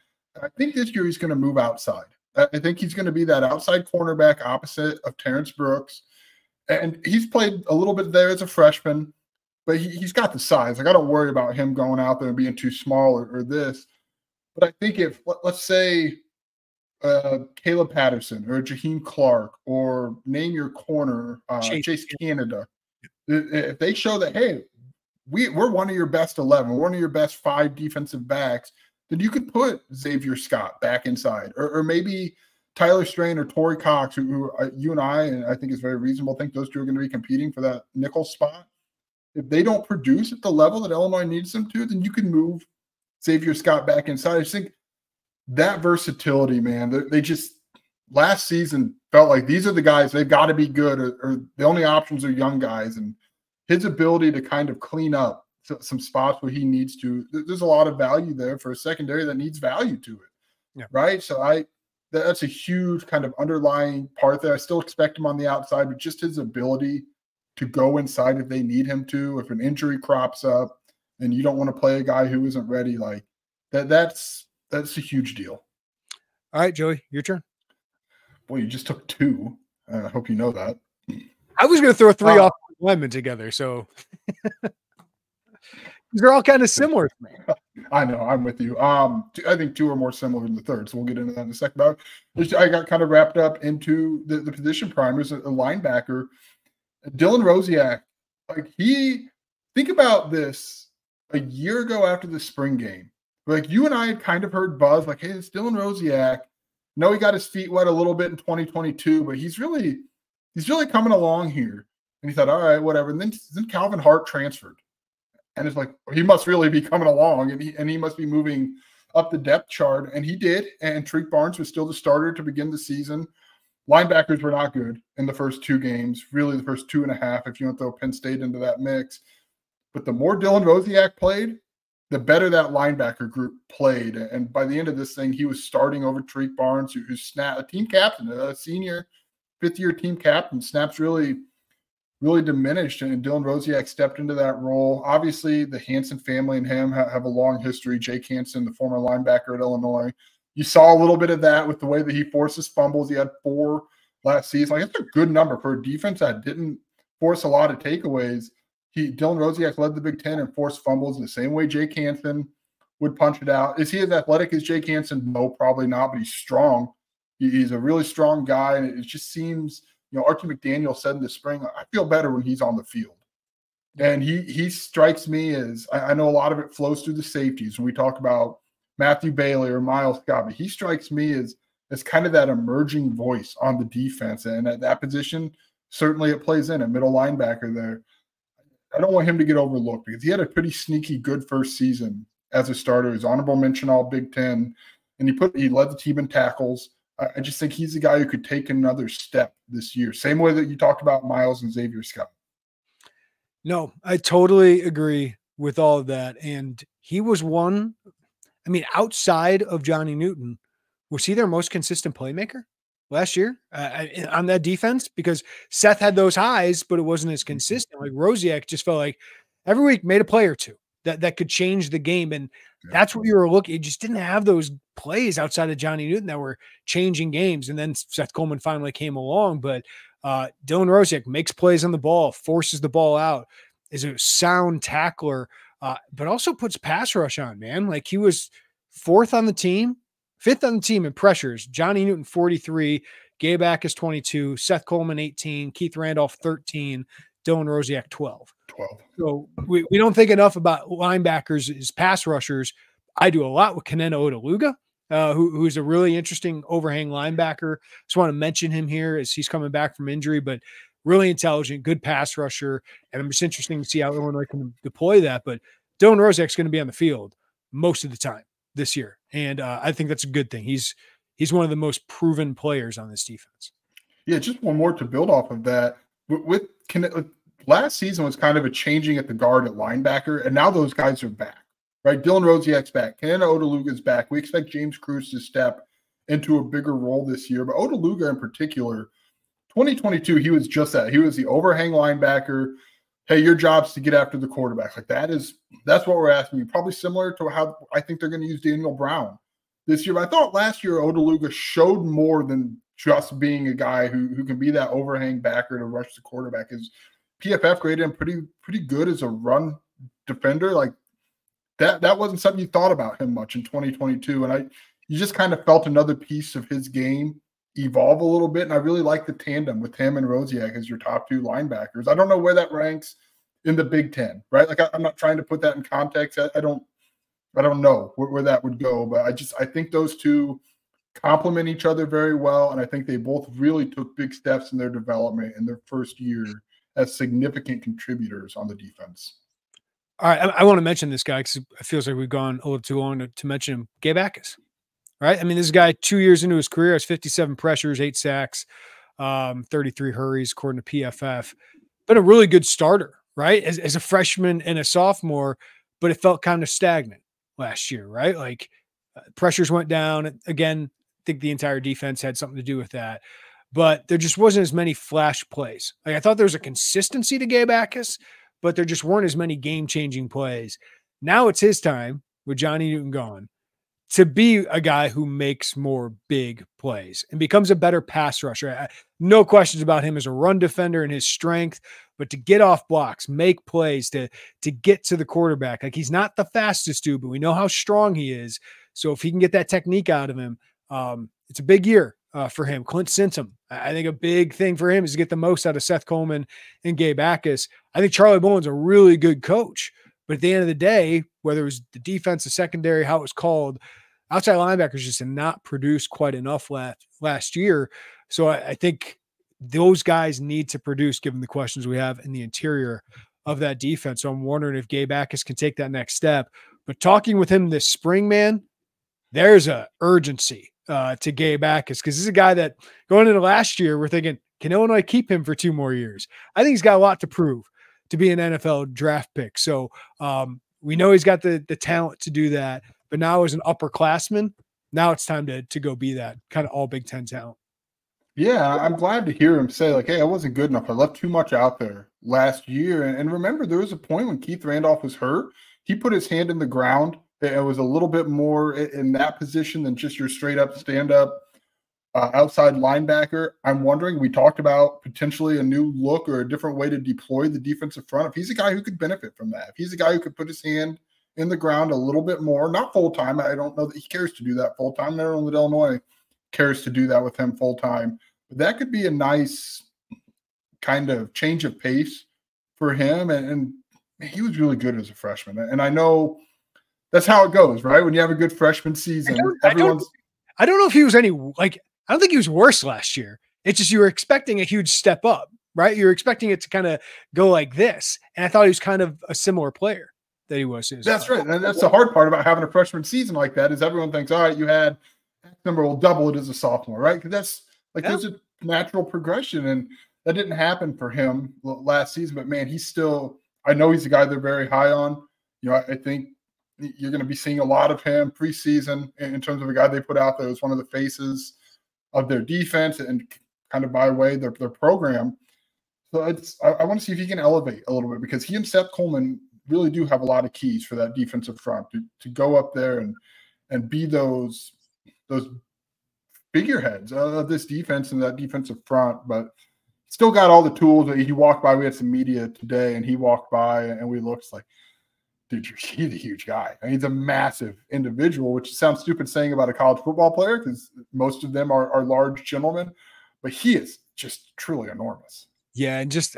I think this year he's going to move outside. I think he's going to be that outside cornerback opposite of Terrence Brooks. And he's played a little bit there as a freshman, but he's got the size. Like, I don't worry about him going out there and being too small or this. But I think if, let's say, Caleb Patterson or Jaheim Clark, or name your corner, Chase Canada, if they show that, hey, we're one of your best 11, we're one of your best 5 defensive backs, then you could put Xavier Scott back inside, or maybe Tyler Strain or Torrey Cox, who you and I think is very reasonable, think those two are going to be competing for that nickel spot. If they don't produce at the level that Illinois needs them to, then you can move Xavier Scott back inside. I just think that versatility, man, they just last season felt like these are the guys, they've got to be good, or the only options are young guys. And his ability to kind of clean up some spots where he needs to, there's a lot of value there for a secondary that needs value to it. Yeah. Right. So that's a huge kind of underlying part there. I still expect him on the outside, but just his ability to go inside if they need him to, if an injury crops up and you don't want to play a guy who isn't ready, like that's a huge deal. All right, Joey, your turn. Boy, you just took 2. I hope you know that. I was going to throw 3 off linemen together, so they're all kind of similar to me. I know, I'm with you. I think 2 are more similar than the third, so we'll get into that in a second. But I got kind of wrapped up into the position primers, a linebacker, Dylan Rosiek. Like, think about this a year ago after the spring game. Like, you and I had kind of heard buzz, like, hey, it's Dylan Rosiek. No, he got his feet wet a little bit in 2022, but he's really coming along here. And he thought, all right, whatever. And then Calvin Hart transferred. And it's like, he must really be coming along, and he must be moving up the depth chart. And he did. And Treek Barnes was still the starter to begin the season. Linebackers were not good in the first 2 games, really the first 2.5, if you want to throw Penn State into that mix. But the more Dylan Rosiek played, the better that linebacker group played. And by the end of this thing, he was starting over Treek Barnes, who's a team captain, a senior 5th-year team captain. Snaps really diminished, and Dylan Rosiek stepped into that role. Obviously, the Hansen family and him have a long history. Jake Hansen, the former linebacker at Illinois. You saw a little bit of that with the way that he forces fumbles. He had 4 last season. Like, that's a good number for a defense that didn't force a lot of takeaways. Dylan Rosiek led the Big Ten in forced fumbles the same way Jake Hansen would punch it out. Is he as athletic as Jake Hansen? No, probably not, but he's strong. He's a really strong guy, and it just seems, Archie McDaniel said in the spring, I feel better when he's on the field. And he strikes me as, I know a lot of it flows through the safeties when we talk about Matthew Bailey or Miles Scott, but he strikes me as kind of that emerging voice on the defense. And at that position, certainly it plays in, a middle linebacker there. I don't want him to get overlooked because he had a pretty sneaky good first season as a starter. He's honorable mention all Big Ten, and he led the team in tackles. I just think he's the guy who could take another step this year. Same way that you talked about Miles and Xavier Scott. No, I totally agree with all of that. And he was one, I mean, outside of Johnny Newton, was he their most consistent playmaker last year on that defense? Because Seth had those highs, but it wasn't as consistent. Like Rosiek just felt like every week made a play or two that could change the game. And that's what you were looking. You just didn't have those plays outside of Johnny Newton that were changing games. And then Seth Coleman finally came along, but Dylan Rosiek makes plays on the ball, forces the ball out, is a sound tackler, but also puts pass rush on, man. Like he was fifth on the team in pressures. Johnny Newton, 43, Gabe Jacas, 22, Seth Coleman, 18, Keith Randolph, 13, Dylan Rosiek, 12. So we don't think enough about linebackers as pass rushers. I do a lot with Kanena Odeluga, who's a really interesting overhang linebacker. Just want to mention him here as he's coming back from injury, but really intelligent, good pass rusher. And I'm just interesting to see how Illinois can deploy that. But Dylan Rosiek's going to be on the field most of the time this year. And I think that's a good thing. He's one of the most proven players on this defense. Yeah, just one more to build off of that. Last season was kind of a changing at the guard at linebacker, and now those guys are back, right? Dylan Rosiek's back. Kanena Odeluga's back. We expect James Cruz to step into a bigger role this year. But Odeluga in particular, 2022, he was just that. He was the overhang linebacker. Hey, your job's to get after the quarterback. Like that's what we're asking you. Probably similar to how I think they're going to use Daniel Brown this year. But I thought last year Odeluga showed more than just being a guy who can be that overhang backer to rush the quarterback. His PFF graded him pretty good as a run defender. Like that wasn't something you thought about him much in 2022. And you just kind of felt another piece of his game evolve a little bit. And I really like the tandem with him and Rosiek as your top two linebackers. I don't know where that ranks in the Big Ten, right? Like I'm not trying to put that in context. I don't know where that would go, but I think those two complement each other very well. And I think they both really took big steps in their development in their first year as significant contributors on the defense. All right. I want to mention this guy because it feels like we've gone a little too long to mention him. Gabe Jacas, right? I mean, this guy 2 years into his career has 57 pressures, 8 sacks, 33 hurries, according to PFF. Been a really good starter, right? As a freshman and a sophomore, but it felt kind of stagnant last year, right? Like pressures went down. Again, I think the entire defense had something to do with that. But there just wasn't as many flash plays. Like I thought there was a consistency to Gabe Jacas, but there just weren't as many game-changing plays. Now it's his time with Johnny Newton gone to be a guy who makes more big plays and becomes a better pass rusher. No questions about him as a run defender and his strength, but to get off blocks, make plays, to get to the quarterback. Like he's not the fastest dude, but we know how strong he is. So if he can get that technique out of him, it's a big year for him. Clint Sintum, I think a big thing for him is to get the most out of Seth Coleman and Gabe Jacas. I think Charlie Bowen's a really good coach, but at the end of the day, whether it was the defense, the secondary, how it was called, outside linebackers just did not produce quite enough last year. So I think those guys need to produce given the questions we have in the interior of that defense. So I'm wondering if Gabe Jacas can take that next step. But talking with him this spring, man, there's a urgency to Gabe Jacas because this is a guy that going into last year, we're thinking, can Illinois keep him for 2 more years? I think he's got a lot to prove to be an NFL draft pick. So we know he's got the talent to do that, but now as an upperclassman, now it's time to go be that kind of all Big Ten talent. Yeah, I'm glad to hear him say like, hey, I wasn't good enough. I left too much out there last year. And remember, there was a point when Keith Randolph was hurt. He put his hand in the ground. It was a little bit more in that position than just your straight up stand up outside linebacker. I'm wondering, we talked about potentially a new look or a different way to deploy the defensive front. If he's a guy who could benefit from that, if he's a guy who could put his hand in the ground a little bit more, not full time. I don't know that he cares to do that full time. I don't know that Illinois cares to do that with him full time, but that could be a nice kind of change of pace for him. And he was really good as a freshman. And I know that's how it goes, right? When you have a good freshman season, I don't know if he was I don't think he was worse last year. It's just you were expecting a huge step up, right? You're expecting it to kind of go like this. And I thought he was kind of a similar player that he was. That's right. And that's the hard part about having a freshman season like that is everyone thinks, all right, you had X number will double it as a sophomore, right? Because that's like there's a natural progression, and that didn't happen for him last season. But man, he's still. I know he's a guy they're very high on. You know, I think you're going to be seeing a lot of him preseason in terms of a guy they put out there as one of the faces of their defense and kind of by way their program. So I want to see if he can elevate a little bit, because he and Seth Coleman really do have a lot of keys for that defensive front to go up there and be those figureheads of this defense and that defensive front. But still got all the tools. He walked by. We had some media today, and he walked by, and we looked like, dude, he's a huge guy. And he's a massive individual, which sounds stupid saying about a college football player because most of them are large gentlemen, but he is just truly enormous. Yeah, and just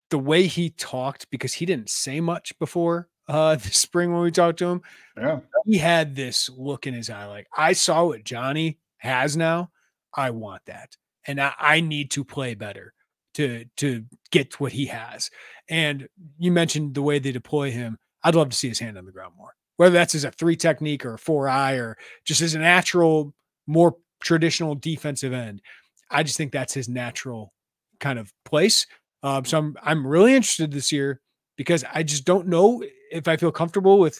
the way he talked, because he didn't say much before this spring when we talked to him. Yeah, he had this look in his eye like, I saw what Johnny has now. I want that, and I need to play better to get what he has. And you mentioned the way they deploy him. I'd love to see his hand on the ground more, whether that's as a 3 technique or a 4-eye or just as a natural, more traditional defensive end. I just think that's his natural kind of place. So I'm really interested this year, because I just don't know if I feel comfortable with,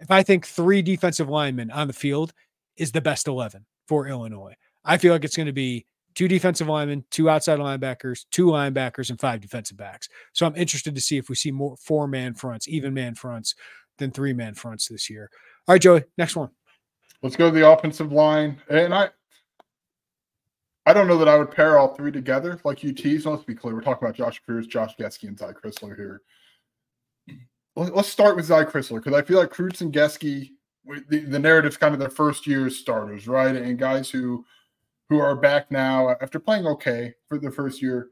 if I think 3 defensive linemen on the field is the best 11 for Illinois. I feel like it's going to be 2 defensive linemen, 2 outside linebackers, 2 linebackers, and 5 defensive backs. So I'm interested to see if we see more 4-man fronts, even man fronts, than 3-man fronts this year. All right, Joey, next one. Let's go to the offensive line. And I don't know that I would pair all 3 together like you teased. So let's be clear. We're talking about Josh Cruz, Josh Gesky, and Zy Chrysler here. Let's start with Zy Chrysler, because I feel like Cruz and Gesky, the narrative's kind of their first year starters, right? And guys who are back now after playing okay for the first year.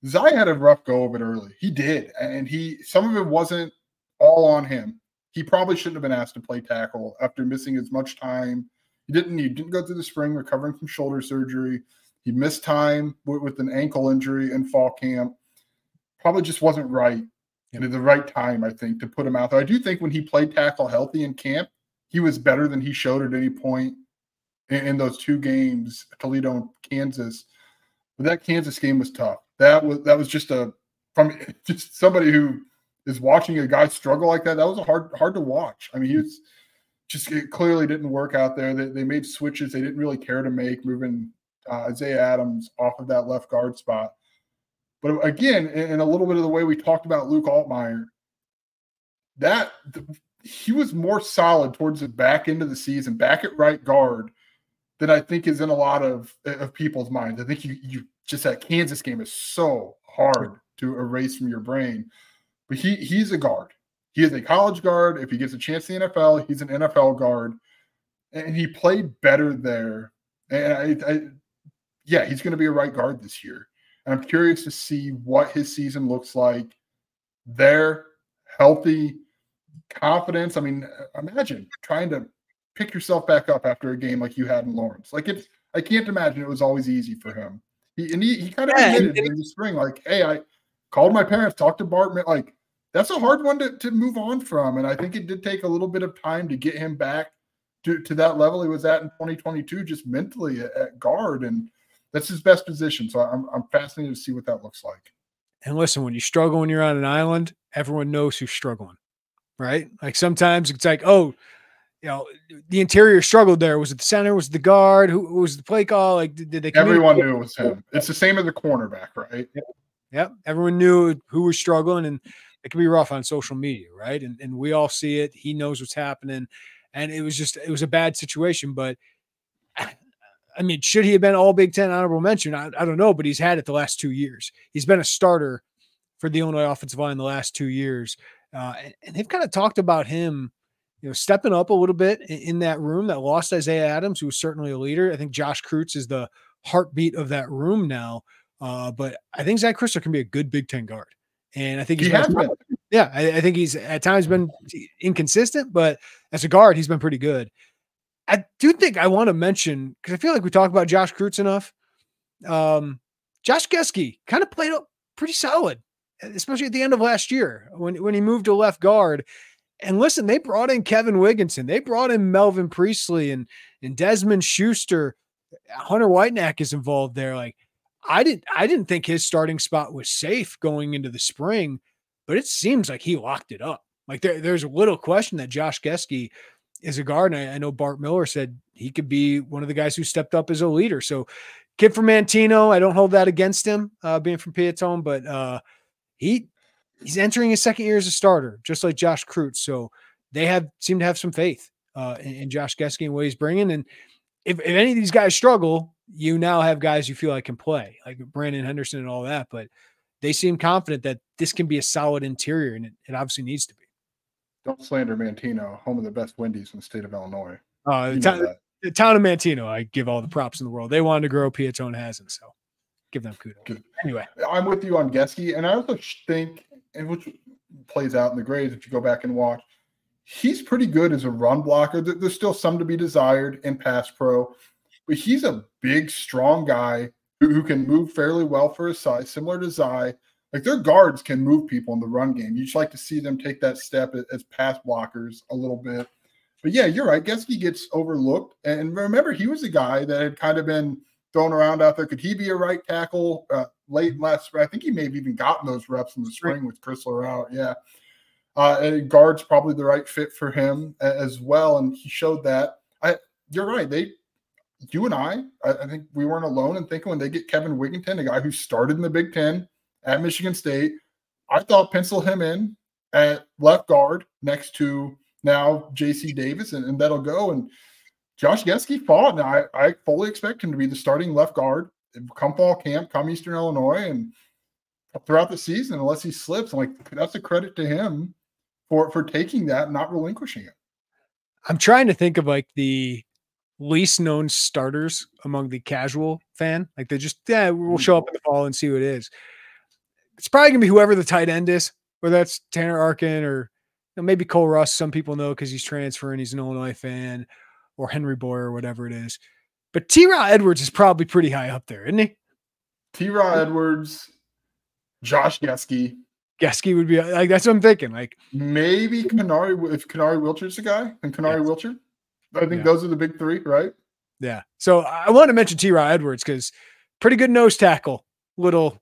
Zy had a rough go of it early. He did. And some of it wasn't all on him. He probably shouldn't have been asked to play tackle after missing as much time. He didn't go through the spring recovering from shoulder surgery. He missed time with an ankle injury in fall camp. Probably just wasn't right and at the right time, I think, to put him out there. I do think when he played tackle healthy in camp, he was better than he showed at any point in those 2 games, Toledo and Kansas. But that Kansas game was tough. That was just from somebody who is watching a guy struggle like that. That was hard to watch. I mean, he was just, it clearly didn't work out there. They made switches they didn't really care to make, moving Isaiah Adams off of that left guard spot. But again, in a little bit of the way we talked about Luke Altmyer, he was more solid towards the back end of the season, back at right guard, that I think is in a lot of people's minds. I think you just, that Kansas game is so hard to erase from your brain. But he's a guard. He is a college guard. If he gets a chance in the NFL, he's an NFL guard. And he played better there. And he's going to be a right guard this year. And I'm curious to see what his season looks like there, healthy, confidence. I mean, imagine trying to pick yourself back up after a game like you had in Lawrence. Like, I can't imagine it was always easy for him. He kind of admitted in the spring, like, hey, I called my parents, talked to Bartman. Like, that's a hard one to move on from. And I think it did take a little bit of time to get him back to that level he was at in 2022, just mentally at guard. And that's his best position. So I'm fascinated to see what that looks like. And listen, when you struggle when you're on an island, everyone knows who's struggling, right? Like sometimes it's like, oh, you know, the interior struggled there. Was it the center? Was it the guard? Who was the play call? Like, did they? Everyone knew it was him. It's the same as the cornerback, right? Yep. Everyone knew who was struggling, and it can be rough on social media, right? And we all see it. He knows what's happening, and it was a bad situation. But I mean, should he have been all Big Ten honorable mention? I don't know, but he's had it the last 2 years. He's been a starter for the Illinois offensive line the last 2 years, and they've kind of talked about him, you know, stepping up a little bit in that room that lost Isaiah Adams, who was certainly a leader. I think Josh Cruz is the heartbeat of that room now. But I think Zy Chrysler can be a good Big Ten guard. And I think he has been. Yeah, I think he's at times been inconsistent, but as a guard, he's been pretty good. I do think I want to mention, because I feel like we talk about Josh Cruz enough. Josh Gesky kind of played up pretty solid, especially at the end of last year when he moved to left guard. And listen, they brought in Kevin Wigginson. They brought in Melvin Priestley and Desmond Schuster. Hunter Whitenack is involved there. Like I didn't think his starting spot was safe going into the spring, but it seems like he locked it up. Like there's a little question that Josh Geske is a guard. And I know Bart Miller said he could be one of the guys who stepped up as a leader. So kid from Mantino, I don't hold that against him being from Piatone, but he's entering his second year as a starter, just like Josh Kreutz. So they seem to have some faith in Josh Geske and what he's bringing. And if any of these guys struggle, you now have guys you feel like can play, like Brandon Henderson and all that. But they seem confident that this can be a solid interior, and it obviously needs to be. Don't slander Mantino, home of the best Wendy's in the state of Illinois. The town of Mantino, I give all the props in the world. They wanted to grow, Piatone hasn't, so give them kudos. Good. Anyway, I'm with you on Geske, and I also think, and which plays out in the grades if you go back and watch, he's pretty good as a run blocker. There's still some to be desired in pass pro, but he's a big, strong guy who can move fairly well for his size, similar to Zai. Like their guards can move people in the run game. You just like to see them take that step as pass blockers a little bit. But yeah, you're right. Geske gets overlooked. And remember, he was a guy that had kind of been thrown around out there. Could he be a right tackle late last spring? I think he may have even gotten those reps in the spring with Chrysler out. Yeah. And guard's probably the right fit for him as well. And he showed that. You're right. You and I think we weren't alone in thinking when they get Kevin Wigginton, a guy who started in the Big Ten at Michigan State, I thought pencil him in at left guard next to now J.C. Davis, and that'll go. And Josh Geske fought, and I fully expect him to be the starting left guard come fall camp, come Eastern Illinois, and throughout the season, unless he slips. And that's a credit to him for taking that and not relinquishing it. I'm trying to think of like the least known starters among the casual fan. Like they just, we'll show up in the fall and see who it is. It's probably gonna be whoever the tight end is, whether that's Tanner Arkin or maybe Cole Russ. Some people know because he's transferring, he's an Illinois fan, or Henry Boyer or whatever it is. But T-Raw Edwards is probably pretty high up there, isn't he? T-Raw Edwards, Josh Geske. Geske would be like, that's what I'm thinking. Like maybe Kanari, if Kanari Wilcher's the guy, and Kanari Wilcher. I think those are the big three, right? Yeah. So I want to mention T-Raw Edwards because pretty good nose tackle, little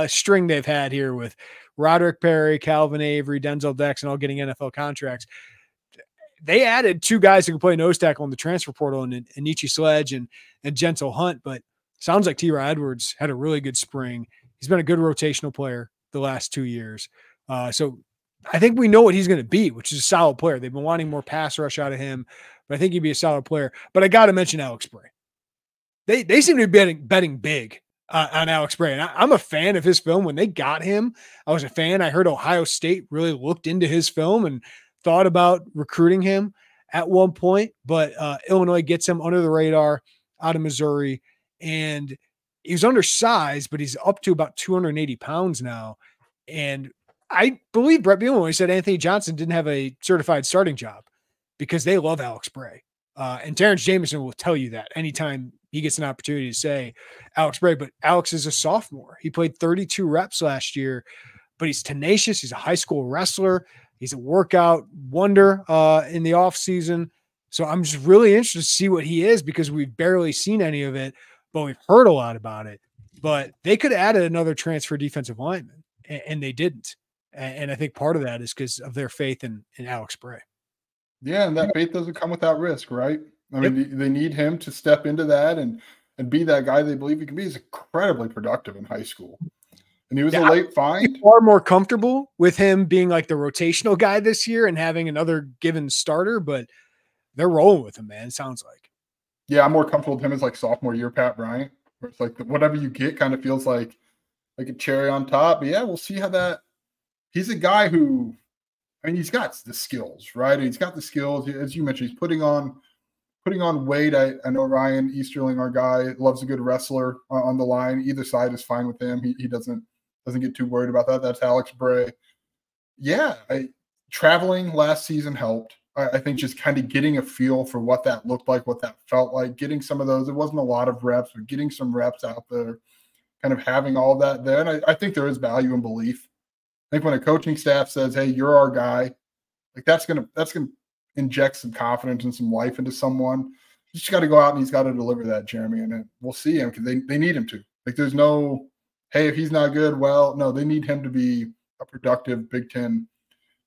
string they've had here with Roderick Perry, Calvin Avery, Denzel Jackson, all getting NFL contracts. They added two guys who can play nose tackle in the transfer portal, and Anichi Sledge and Gentle Hunt. But sounds like T-Raw Edwards had a really good spring. He's been a good rotational player the last 2 years. So I think we know what he's going to be, which is a solid player. They've been wanting more pass rush out of him, but I think he'd be a solid player. But I got to mention Alex Bray. They seem to be betting big on Alex Bray. And I'm a fan of his film. When they got him, I was a fan. I heard Ohio State really looked into his film and thought about recruiting him at one point, but Illinois gets him under the radar out of Missouri. And he was undersized, but he's up to about 280 pounds now. And I believe Brett Bielema when he said Anthony Johnson didn't have a certified starting job because they love Alex Bray. And Terrence Jameson will tell you that anytime he gets an opportunity to say Alex Bray. But Alex is a sophomore. He played 32 reps last year, but he's tenacious. He's a high school wrestler. He's a workout wonder in the offseason. So I'm just really interested to see what he is because we've barely seen any of it, but we've heard a lot about it. But they could have added another transfer defensive lineman, and they didn't. And I think part of that is because of their faith in Alex Bray. Yeah, and that faith doesn't come without risk, right? I mean, they need him to step into that and be that guy they believe he can be. He's incredibly productive in high school. And he was a late find. Far more comfortable with him being like the rotational guy this year and having another given starter, but they're rolling with him, man. It sounds like. Yeah, I'm more comfortable with him as like sophomore year Pat Bryant, where it's like whatever you get kind of feels like a cherry on top. But yeah, we'll see how that. He's a guy who, I mean, he's got the skills, right? He's got the skills, as you mentioned. He's putting on weight. I know Ryan Easterling, our guy, loves a good wrestler on the line. Either side is fine with him. He doesn't get too worried about that. That's Alex Bray. Yeah, traveling last season helped. I think just kind of getting a feel for what that looked like, what that felt like, getting some of those. It wasn't a lot of reps, but getting some reps out there, kind of having all that there. And I think there is value in belief. I think when a coaching staff says, hey, you're our guy, like that's gonna inject some confidence and some life into someone. He's just got to go out and he's got to deliver that, Jeremy, and we'll see him because they need him to. Like, there's no, hey, if he's not good, well, no, they need him to be a productive Big Ten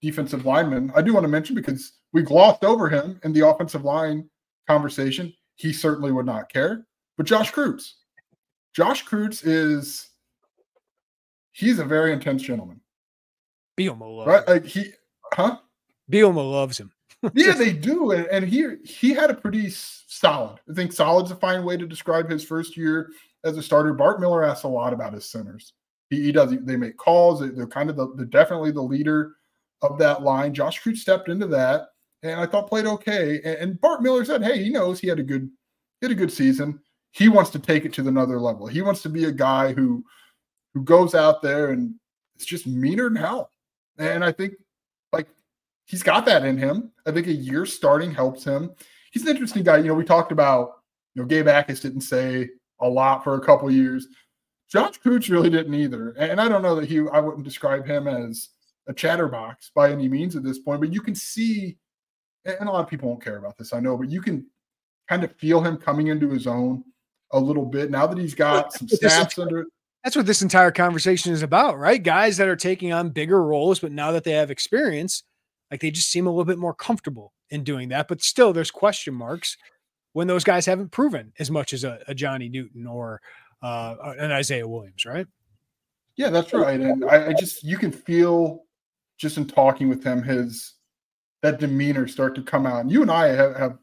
defensive lineman. I do want to mention, because we glossed over him in the offensive line conversation, he certainly would not care. But Josh Kreutz. Josh Kreutz he's a very intense gentleman. Bielema loves right? him. Like Bielema loves him. Yeah, they do. And he had a pretty solid. I think solid's a fine way to describe his first year as a starter. Bart Miller asks a lot about his centers. He does. They make calls. They're kind of they're definitely the leader of that line. Josh Kreutz stepped into that, and I thought played okay. And Bart Miller said, hey, he knows he had a good season. He wants to take it to another level. He wants to be a guy who goes out there and it's just meaner than hell. And I think, like, he's got that in him. I think a year starting helps him. He's an interesting guy. We talked about, Gabe Jacas didn't say a lot for a couple years. Josh Kreutz really didn't either. And I don't know that I wouldn't describe him as a chatterbox by any means at this point, but you can see, and a lot of people won't care about this, I know, but you can kind of feel him coming into his own a little bit now that he's got some snaps under. That's what this entire conversation is about, right? Guys that are taking on bigger roles, but now that they have experience, like, they just seem a little bit more comfortable in doing that. But still, there's question marks when those guys haven't proven as much as a Johnny Newton or an Isaiah Williams, right? Yeah, that's right. And I just, you can feel just in talking with him, that demeanor start to come out. And you and I have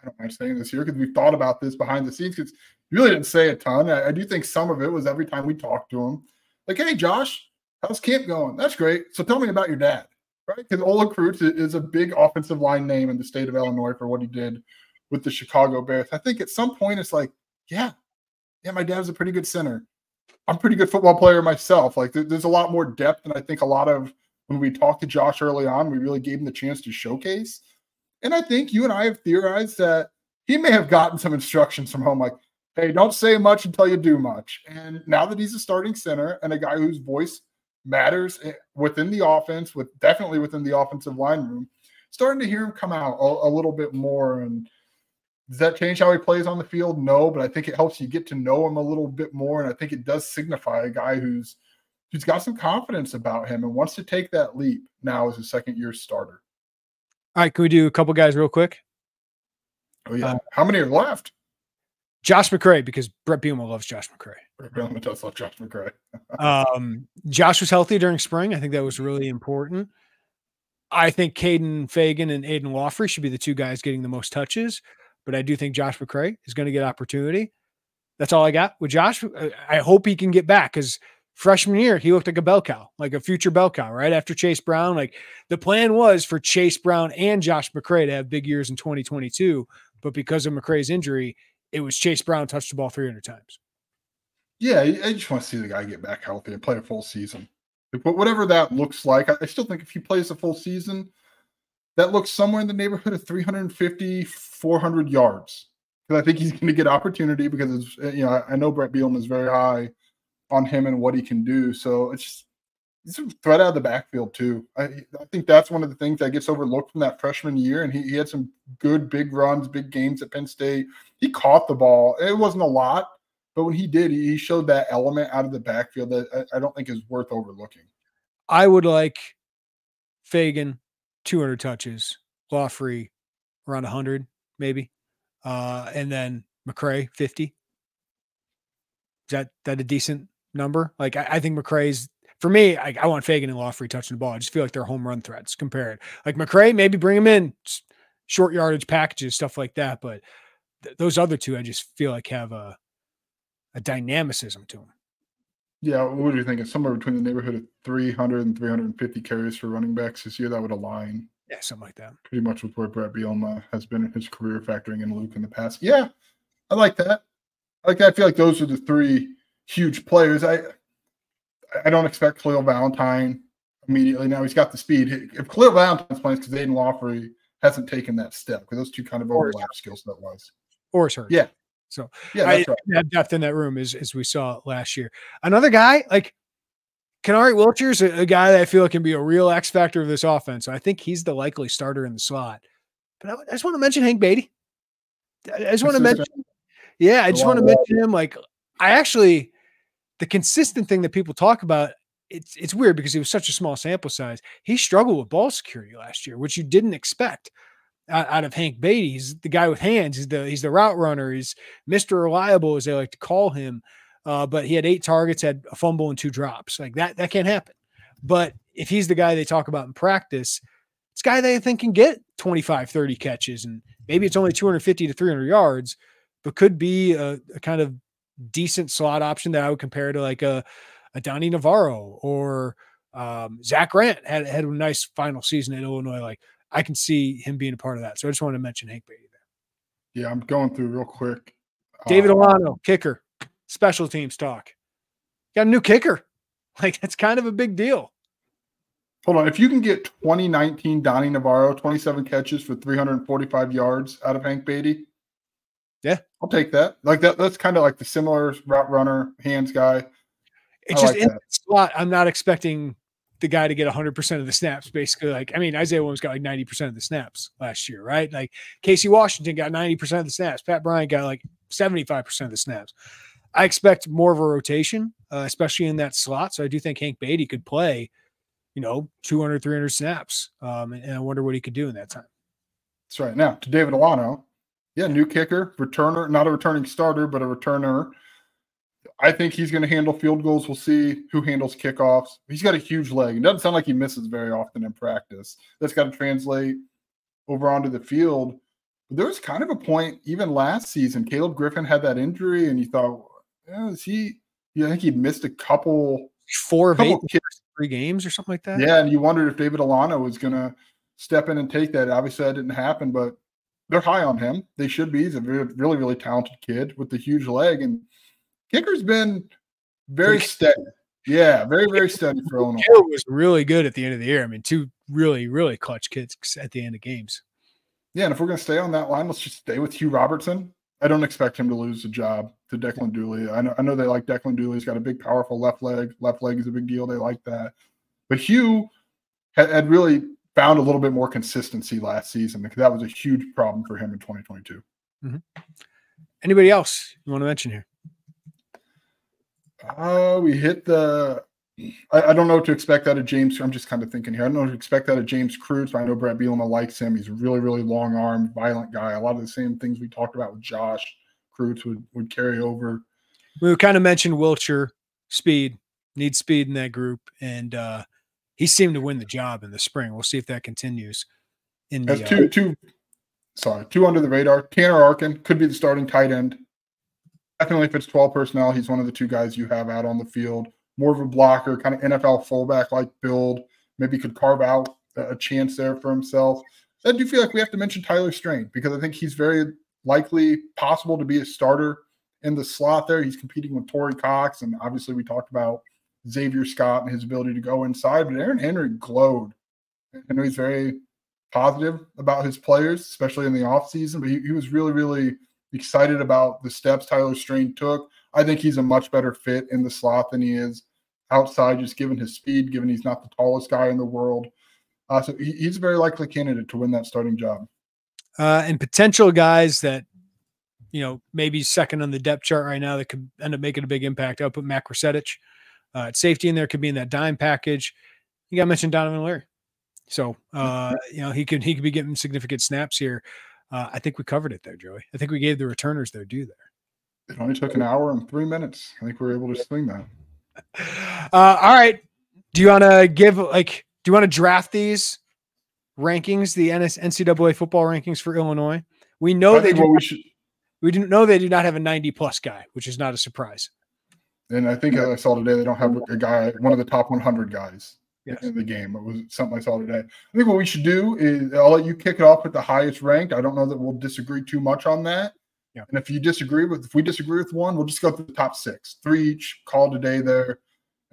I don't mind saying this here because we've thought about this behind the scenes, because he really didn't say a ton. I do think some of it was every time we talked to him, like, hey, Josh, how's camp going? That's great. So tell me about your dad, right? Because Ola Kreutz is a big offensive line name in the state of Illinois for what he did with the Chicago Bears. I think at some point it's like, yeah, my dad's a pretty good center. I'm a pretty good football player myself. Like, there's a lot more depth. And I think a lot of, when we talked to Josh early on, we really gave him the chance to showcase. And I think you and I have theorized that he may have gotten some instructions from home, like, hey, don't say much until you do much. And now that he's a starting center and a guy whose voice matters within the offense, definitely within the offensive line room, starting to hear him come out a little bit more. And does that change how he plays on the field? No, but I think it helps you get to know him a little bit more. And I think it does signify a guy who's got some confidence about him and wants to take that leap now as a second-year starter. All right, can we do a couple guys real quick? Oh, yeah. How many are left? Josh McCray, because Brett Bielema loves Josh McCray. Brett Bielema does love Josh McCray. Josh was healthy during spring. I think that was really important. I think Kaden Feagin and Aiden Lawfrey should be the two guys getting the most touches, but I do think Josh McCray is going to get opportunity. That's all I got with Josh. I hope he can get back, because freshman year, he looked like a bell cow, like a future bell cow, right? After Chase Brown, like, the plan was for Chase Brown and Josh McCray to have big years in 2022. But because of McCray's injury, it was Chase Brown touched the ball 300 times. Yeah, I just want to see the guy get back healthy and play a full season. But whatever that looks like, I still think if he plays a full season, that looks somewhere in the neighborhood of 350, 400 yards. Because I think he's going to get opportunity because, I know Brett Bielema is very high on him and what he can do. So he's a threat out of the backfield too. I think that's one of the things that gets overlooked from that freshman year. And he had some good big runs, big games at Penn State. He caught the ball. It wasn't a lot, but when he did, he showed that element out of the backfield that I don't think is worth overlooking. I would like Feagin 200 touches, Lawfrey around 100 maybe, and then McCray 50. Is that a decent number? Like, I think McCray's, for me, I want Feagin and Lawfrey touching the ball. I just feel like they're home run threats compared. Like, McCray, maybe bring him in short yardage packages, stuff like that. But those other two, I just feel like have a dynamicism to them. Yeah, what do you think? It's somewhere between the neighborhood of 300 and 350 carries for running backs this year. That would align. Yeah, something like that. Pretty much with where Brett Bielema has been in his career, factoring in Luke in the past. Yeah, I like that. I feel like those are the three huge players. I don't expect Khalil Valentine immediately. Now he's got the speed. If Khalil Valentine's playing, because Aiden Lawfrey hasn't taken that step, because those two kind of overlap skill set wise. Or is hurt. Yeah. So yeah, that's right. That depth in that room as we saw last year. Another guy like Kenari Wilcher's a guy that I feel like can be a real X factor of this offense. So I think he's the likely starter in the slot. But I just want to mention Hank Beatty. I just want to mention, I just want to mention him. Like, the consistent thing that people talk about, it's weird because he was such a small sample size. He struggled with ball security last year, which you didn't expect out of Hank Beatty. He's the guy with hands. He's the route runner. He's Mr. Reliable, as they like to call him. But he had 8 targets, had a fumble and 2 drops. Like that can't happen. But if he's the guy they talk about in practice, it's a guy they think can get 25, 30 catches, and maybe it's only 250 to 300 yards, but could be a kind of decent slot option that I would compare to like a Donnie Navarro or Zach Grant had a nice final season in Illinois. Like, I can see him being a part of that. So I just wanted to mention Hank Beatty there. Yeah, I'm going through real quick. David Alano, kicker, special teams talk. Got a new kicker. Like, that's kind of a big deal. Hold on. If you can get 2019 Donnie Navarro, 27 catches for 345 yards out of Hank Beatty, yeah, I'll take that. Like that's kind of like the similar route runner, hands guy. It's just in that slot. I'm not expecting the guy to get 100% of the snaps. Basically, like, I mean, Isaiah Williams got like 90% of the snaps last year, right? Like Casey Washington got 90% of the snaps. Pat Bryant got like 75% of the snaps. I expect more of a rotation, especially in that slot. So I do think Hank Beatty could play, 200, 300 snaps. And I wonder what he could do in that time. That's right. Now to David Alano. Yeah, new kicker, returner, not a returning starter, but a returner. I think he's going to handle field goals. We'll see who handles kickoffs. He's got a huge leg. It doesn't sound like he misses very often in practice. That's got to translate over onto the field. But there was kind of a point, even last season, Caleb Griffin had that injury, and you thought, is he? I think he'd missed a couple. 4 of 8 3 games or something like that. Yeah, and you wondered if David Alano was going to step in and take that. Obviously, that didn't happen, but they're high on him. They should be. He's a really, really talented kid with the huge leg. And kicker's been very steady. Yeah, very, very steady for Illinois. Gabe was really good at the end of the year. I mean, 2 really, really clutch kicks at the end of games. Yeah, and if we're going to stay on that line, let's just stay with Hugh Robertson. I don't expect him to lose the job to Declan Dooley. I know they like Declan Dooley. He's got a big, powerful left leg. Left leg is a big deal. They like that. But Hugh had really – found a little bit more consistency last season because that was a huge problem for him in 2022. Mm-hmm. Anybody else you want to mention here? We hit the I don't know what to expect out of James. I'm just kind of thinking here. I don't know what to expect out of James Cruz. I know Brett Bielema likes him. He's a really, really long arm, violent guy. A lot of the same things we talked about with Josh Cruz would carry over. We kind of mentioned Wiltshire, speed, needs speed in that group. And he seemed to win the job in the spring. We'll see if that continues. Has two under the radar. Tanner Arkin could be the starting tight end. Definitely if it's 12 personnel, he's one of the 2 guys you have out on the field. More of a blocker, kind of NFL fullback-like build. Maybe could carve out a chance there for himself. I do feel like we have to mention Tyler Strain because I think he's very likely possible to be a starter in the slot there. He's competing with Torrey Cox, and obviously we talked about Xavier Scott and his ability to go inside. But Aaron Henry glowed. I know he's very positive about his players, especially in the offseason, but he was really, really excited about the steps Tyler Strain took. I think he's a much better fit in the slot than he is outside, just given his speed, given he's not the tallest guy in the world. So he's a very likely candidate to win that starting job. And potential guys that, maybe second on the depth chart right now that could end up making a big impact. I'll put Matt Krasetich at safety in there, could be in that dime package. You got to mention Donovan Leary. So, he could be getting significant snaps here. I think we covered it there, Joey. I think we gave the returners their due there. It only took an hour and 3 minutes. I think we were able to swing that. All right. Do you want to draft these rankings, the NCAA football rankings for Illinois? We know we didn't know they do not have a 90-plus guy, which is not a surprise. And I think I saw today they don't have a guy, one of the top 100 guys in the game. It was something I saw today. I think what we should do is I'll let you kick it off with the highest ranked. I don't know that we'll disagree too much on that. Yeah. And if we disagree with one, we'll just go through the top 6, 3 each, call today there.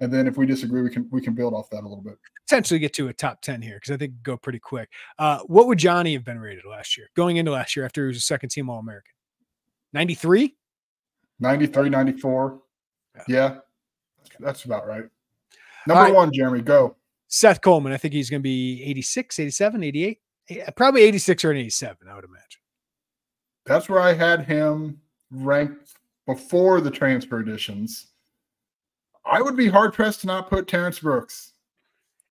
And then if we disagree, we can build off that a little bit. Potentially get to a top 10 here because I think go pretty quick. What would Johnny have been rated last year, going into last year after he was a second-team All-American? 93? 93, 94. Yeah. That's about right. Number 1, Jeremy, go. Seth Coleman. I think he's going to be 86, 87, 88. Probably 86 or an 87, I would imagine. That's where I had him ranked before the transfer additions. I would be hard-pressed to not put Terrence Brooks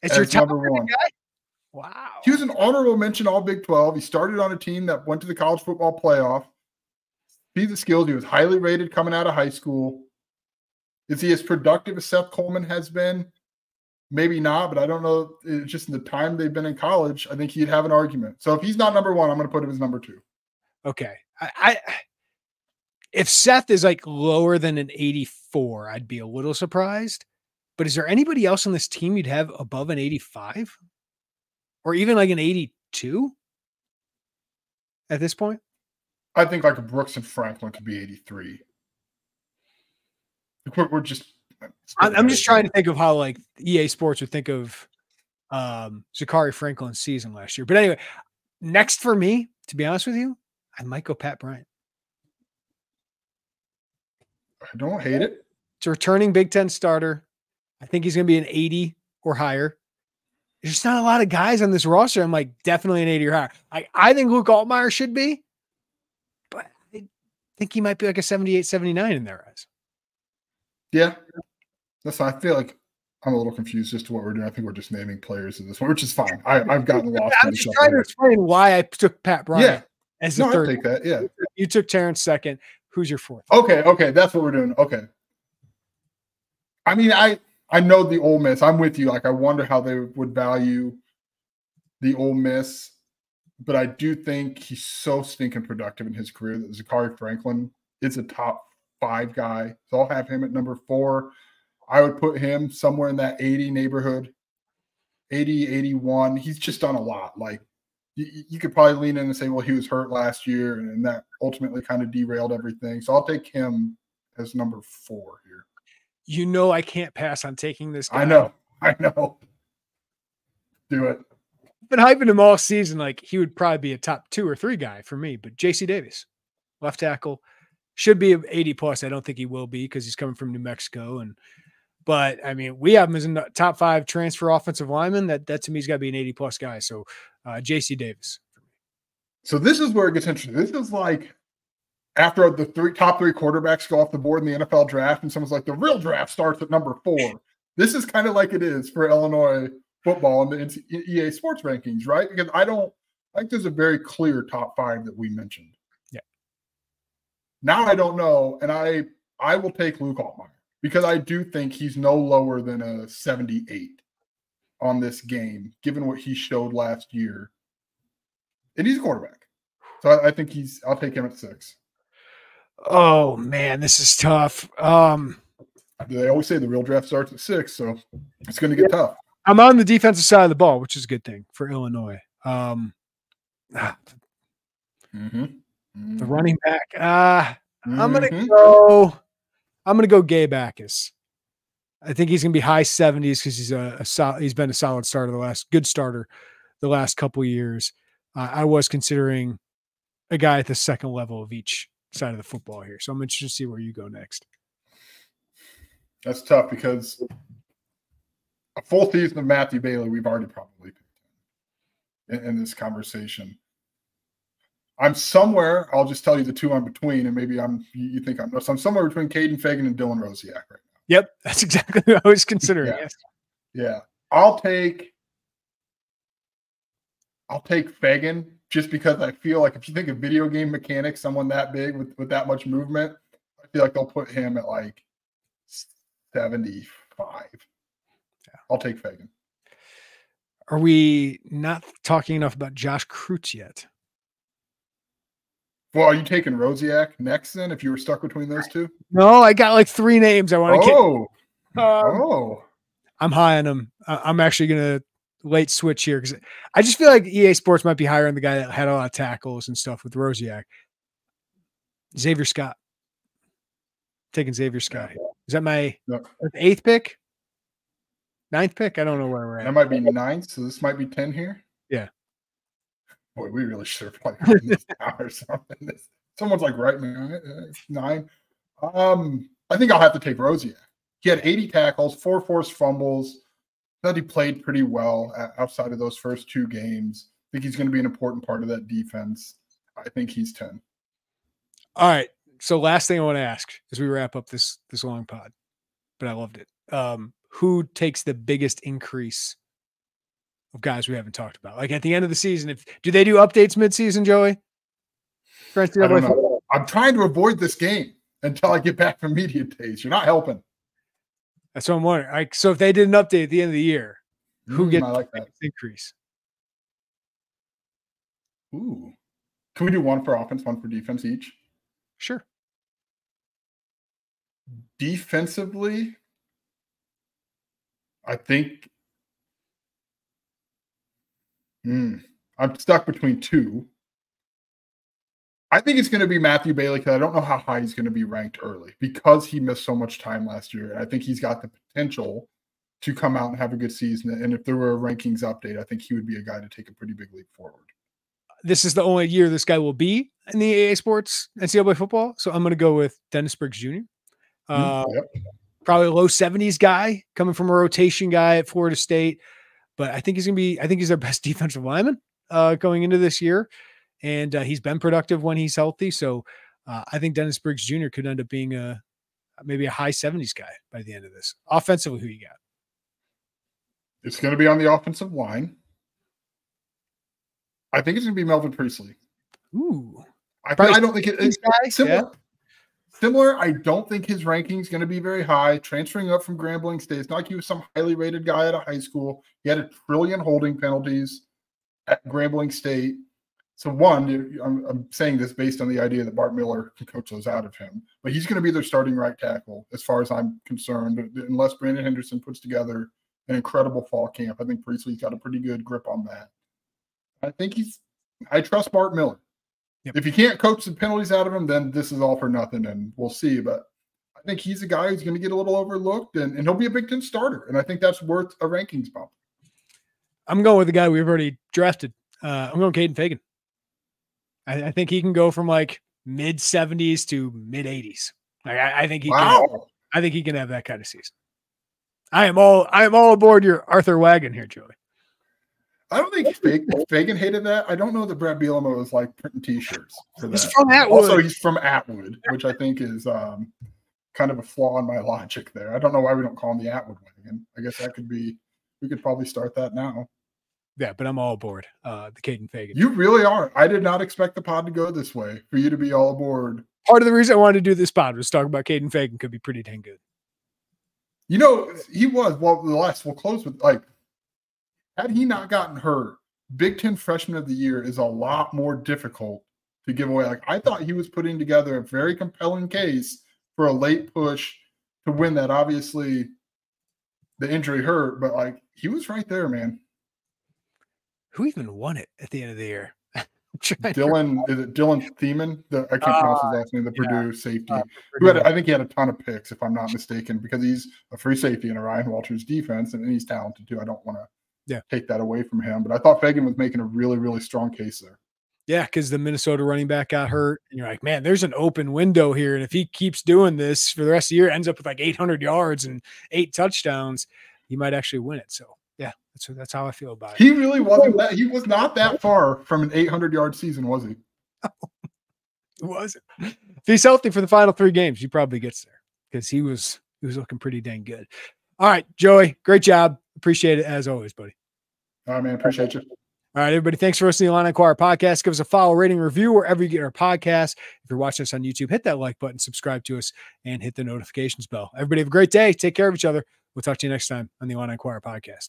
It's your as top number one. guy? Wow. He was an honorable mention all Big 12. He started on a team that went to the college football playoff. He's the skills. He was highly rated coming out of high school. Is he as productive as Seth Coleman has been? Maybe not, but I don't know. It's just in the time they've been in college, I think he'd have an argument. So if he's not number one, I'm going to put him as number two. Okay. If Seth is like lower than an 84, I'd be a little surprised. But is there anybody else on this team you'd have above an 85? Or even like an 82 at this point? I think like Brooks and Franklin could be 83. We're just I'm just trying to think of how like EA Sports would think of Zachary Franklin's season last year. But anyway, next for me, to be honest with you, I might go Pat Bryant. I don't hate it. It's a returning Big Ten starter. I think he's going to be an 80 or higher. There's just not a lot of guys on this roster. I'm like, definitely an 80 or higher. I think Luke Altmyer should be, but I think he might be like a 78, 79 in their eyes. Yeah. I feel like I'm a little confused as to what we're doing. I think we're just naming players in this one, which is fine. I've gotten lost. I'm just trying to explain why I took Pat Bryant as the third. I'll take that. Yeah. You took Terrence second. Who's your fourth? Okay. That's what we're doing. Okay. I mean, I know the Ole Miss. I'm with you. Like, I wonder how they would value the Ole Miss, but I do think he's so stinking productive in his career that Zachary Franklin is a top 5 guy. So I'll have him at number 4. I would put him somewhere in that 80 neighborhood, 80, 81. He's just done a lot. Like, you could probably lean in and say, well, he was hurt last year, and that ultimately kind of derailed everything. So I'll take him as number 4 here. You know I can't pass on taking this guy. I know. Do it. I've been hyping him all season like he would probably be a top 2 or 3 guy for me, but JC Davis, left tackle, should be 80 plus. I don't think he will be because he's coming from New Mexico. But I mean, we have him as a top 5 transfer offensive lineman. That to me has got to be an 80 plus guy. So JC Davis. So this is where it gets interesting. This is like after the top 3 quarterbacks go off the board in the NFL draft, and someone's like, the real draft starts at number 4. This is kind of like it is for Illinois football in the EA Sports rankings, right? Because I think there's a very clear top 5 that we mentioned. Yeah. Now I don't know, and I will take Luke Altmyer because I do think he's no lower than a 78 on this game, given what he showed last year. And he's a quarterback. So I think I'll take him at 6. Oh man, this is tough. They always say the real draft starts at 6, so it's going to get tough. I'm on the defensive side of the ball, which is a good thing for Illinois. The running back. I'm gonna go Gabe Jacas. I think he's gonna be high 70s because he's been a solid starter good starter the last couple of years. I was considering a guy at the second level of each side of the football here. So I'm interested to see where you go next. That's tough because a full season of Matthew Bailey, we've already probably picked in this conversation. I'm somewhere, I'll just tell you the 2 I'm between, and maybe you think I'm somewhere between Kaden Feagin and Dylan Rosiek right now. Yep, that's exactly what I was considering. Yeah. I'll take Feagin just because I feel like if you think of video game mechanics, someone that big with that much movement, I feel like they'll put him at like 75. Yeah. I'll take Feagin. Are we not talking enough about Josh Kreutz yet? Well, are you taking Rosiek next then if you were stuck between those 2? No, I got like 3 names I want to get. I'm high on him. I'm actually going to late switch here because I just feel like EA Sports might be higher on the guy that had a lot of tackles and stuff with Rosiek. Xavier Scott. Taking Xavier Scott. Is that my 8th pick? 9th pick? I don't know where we're at. That might be 9th, so this might be 10 here. Yeah. Boy, we really should have played this down or something. Someone's like, right, man, 9. I think I'll have to take Rosiek. He had 80 tackles, 4 forced fumbles. I thought he played pretty well outside of those first 2 games. I think he's going to be an important part of that defense. I think he's 10. All right. So last thing I want to ask as we wrap up this long pod, but I loved it. Who takes the biggest increase of guys we haven't talked about? Like at the end of the season, do they do updates mid-season, Joey? I don't know. I'm trying to avoid this game until I get back from media days. You're not helping. That's what I'm wondering. Like, so if they did an update at the end of the year, who gets like the biggest increase? Ooh. Can we do one for offense, one for defense each? Sure. Defensively, I think I'm stuck between two. I think it's going to be Matthew Bailey because I don't know how high he's going to be ranked early because he missed so much time last year. And I think he's got the potential to come out and have a good season. And if there were a rankings update, I think he would be a guy to take a pretty big leap forward. This is the only year this guy will be in the AA Sports NCAA football. So I'm going to go with Dennis Briggs Jr. Probably a low 70s guy coming from a rotation guy at Florida State. But I think he's their best defensive lineman going into this year. And he's been productive when he's healthy. So I think Dennis Briggs Jr. could end up being maybe a high 70s guy by the end of this. Offensively, who you got? It's going to be on the offensive line. I think it's going to be Melvin Priestley. Ooh. I don't think it's similar. Yeah. Similar, I don't think his ranking is going to be very high. Transferring up from Grambling State, it's not like he was some highly rated guy at a high school. He had 1 trillion holding penalties at Grambling State. So one, I'm saying this based on the idea that Bart Miller can coach those out of him. But he's going to be their starting right tackle as far as I'm concerned, unless Brandon Henderson puts together an incredible fall camp. I think Priestley's got a pretty good grip on that. I trust Bart Miller. Yep. If you can't coach the penalties out of him, then this is all for nothing, and we'll see. But I think he's a guy who's going to get a little overlooked, and he'll be a Big Ten starter. And I think that's worth a rankings bump. I'm going with the guy we've already drafted. I'm going Kaden Feagin. I think he can go from like mid 70s to mid 80s. Like I think he can have that kind of season. I am all aboard your Arthur wagon here, Joey. I don't think Feagin hated that. I don't know that Brad Bielema was like printing T-shirts for that. He's from Atwood. Also, he's from Atwood, which I think is kind of a flaw in my logic there. I don't know why we don't call him the Atwood wagon. I guess that could be. We could probably start that now. Yeah, but I'm all aboard the Kaden Feagin. You really are. I did not expect the pod to go this way, for you to be all aboard. Part of the reason I wanted to do this pod was talking about Kaden Feagin could be pretty dang good. You know, he was. Well, we'll close with, like, had he not gotten hurt, Big Ten Freshman of the Year is a lot more difficult to give away. Like, I thought he was putting together a very compelling case for a late push to win that. Obviously, the injury hurt, but, like, he was right there, man. Who even won it at the end of the year? Dylan Thiemann? I can't pronounce his last name, the Purdue safety. I think he had a ton of picks, if I'm not mistaken, because he's a free safety in a Ryan Walters defense, and he's talented too. I don't want to take that away from him. But I thought Feagin was making a really, really strong case there. Yeah, because the Minnesota running back got hurt, and you're like, man, there's an open window here. And if he keeps doing this for the rest of the year, ends up with like 800 yards and 8 touchdowns, he might actually win it. So, yeah, that's how I feel about it. He really wasn't that. He was not that far from an 800-yard season, was he? It wasn't. If he's healthy for the final 3 games, he probably gets there because he was looking pretty dang good. All right, Joey, great job. Appreciate it as always, buddy. All right, man. Appreciate you. All right, everybody. Thanks for listening to the Illini Inquirer Podcast. Give us a follow, rating, review wherever you get our podcast. If you're watching us on YouTube, hit that like button, subscribe to us, and hit the notifications bell. Everybody have a great day. Take care of each other. We'll talk to you next time on the Illini Inquirer Podcast.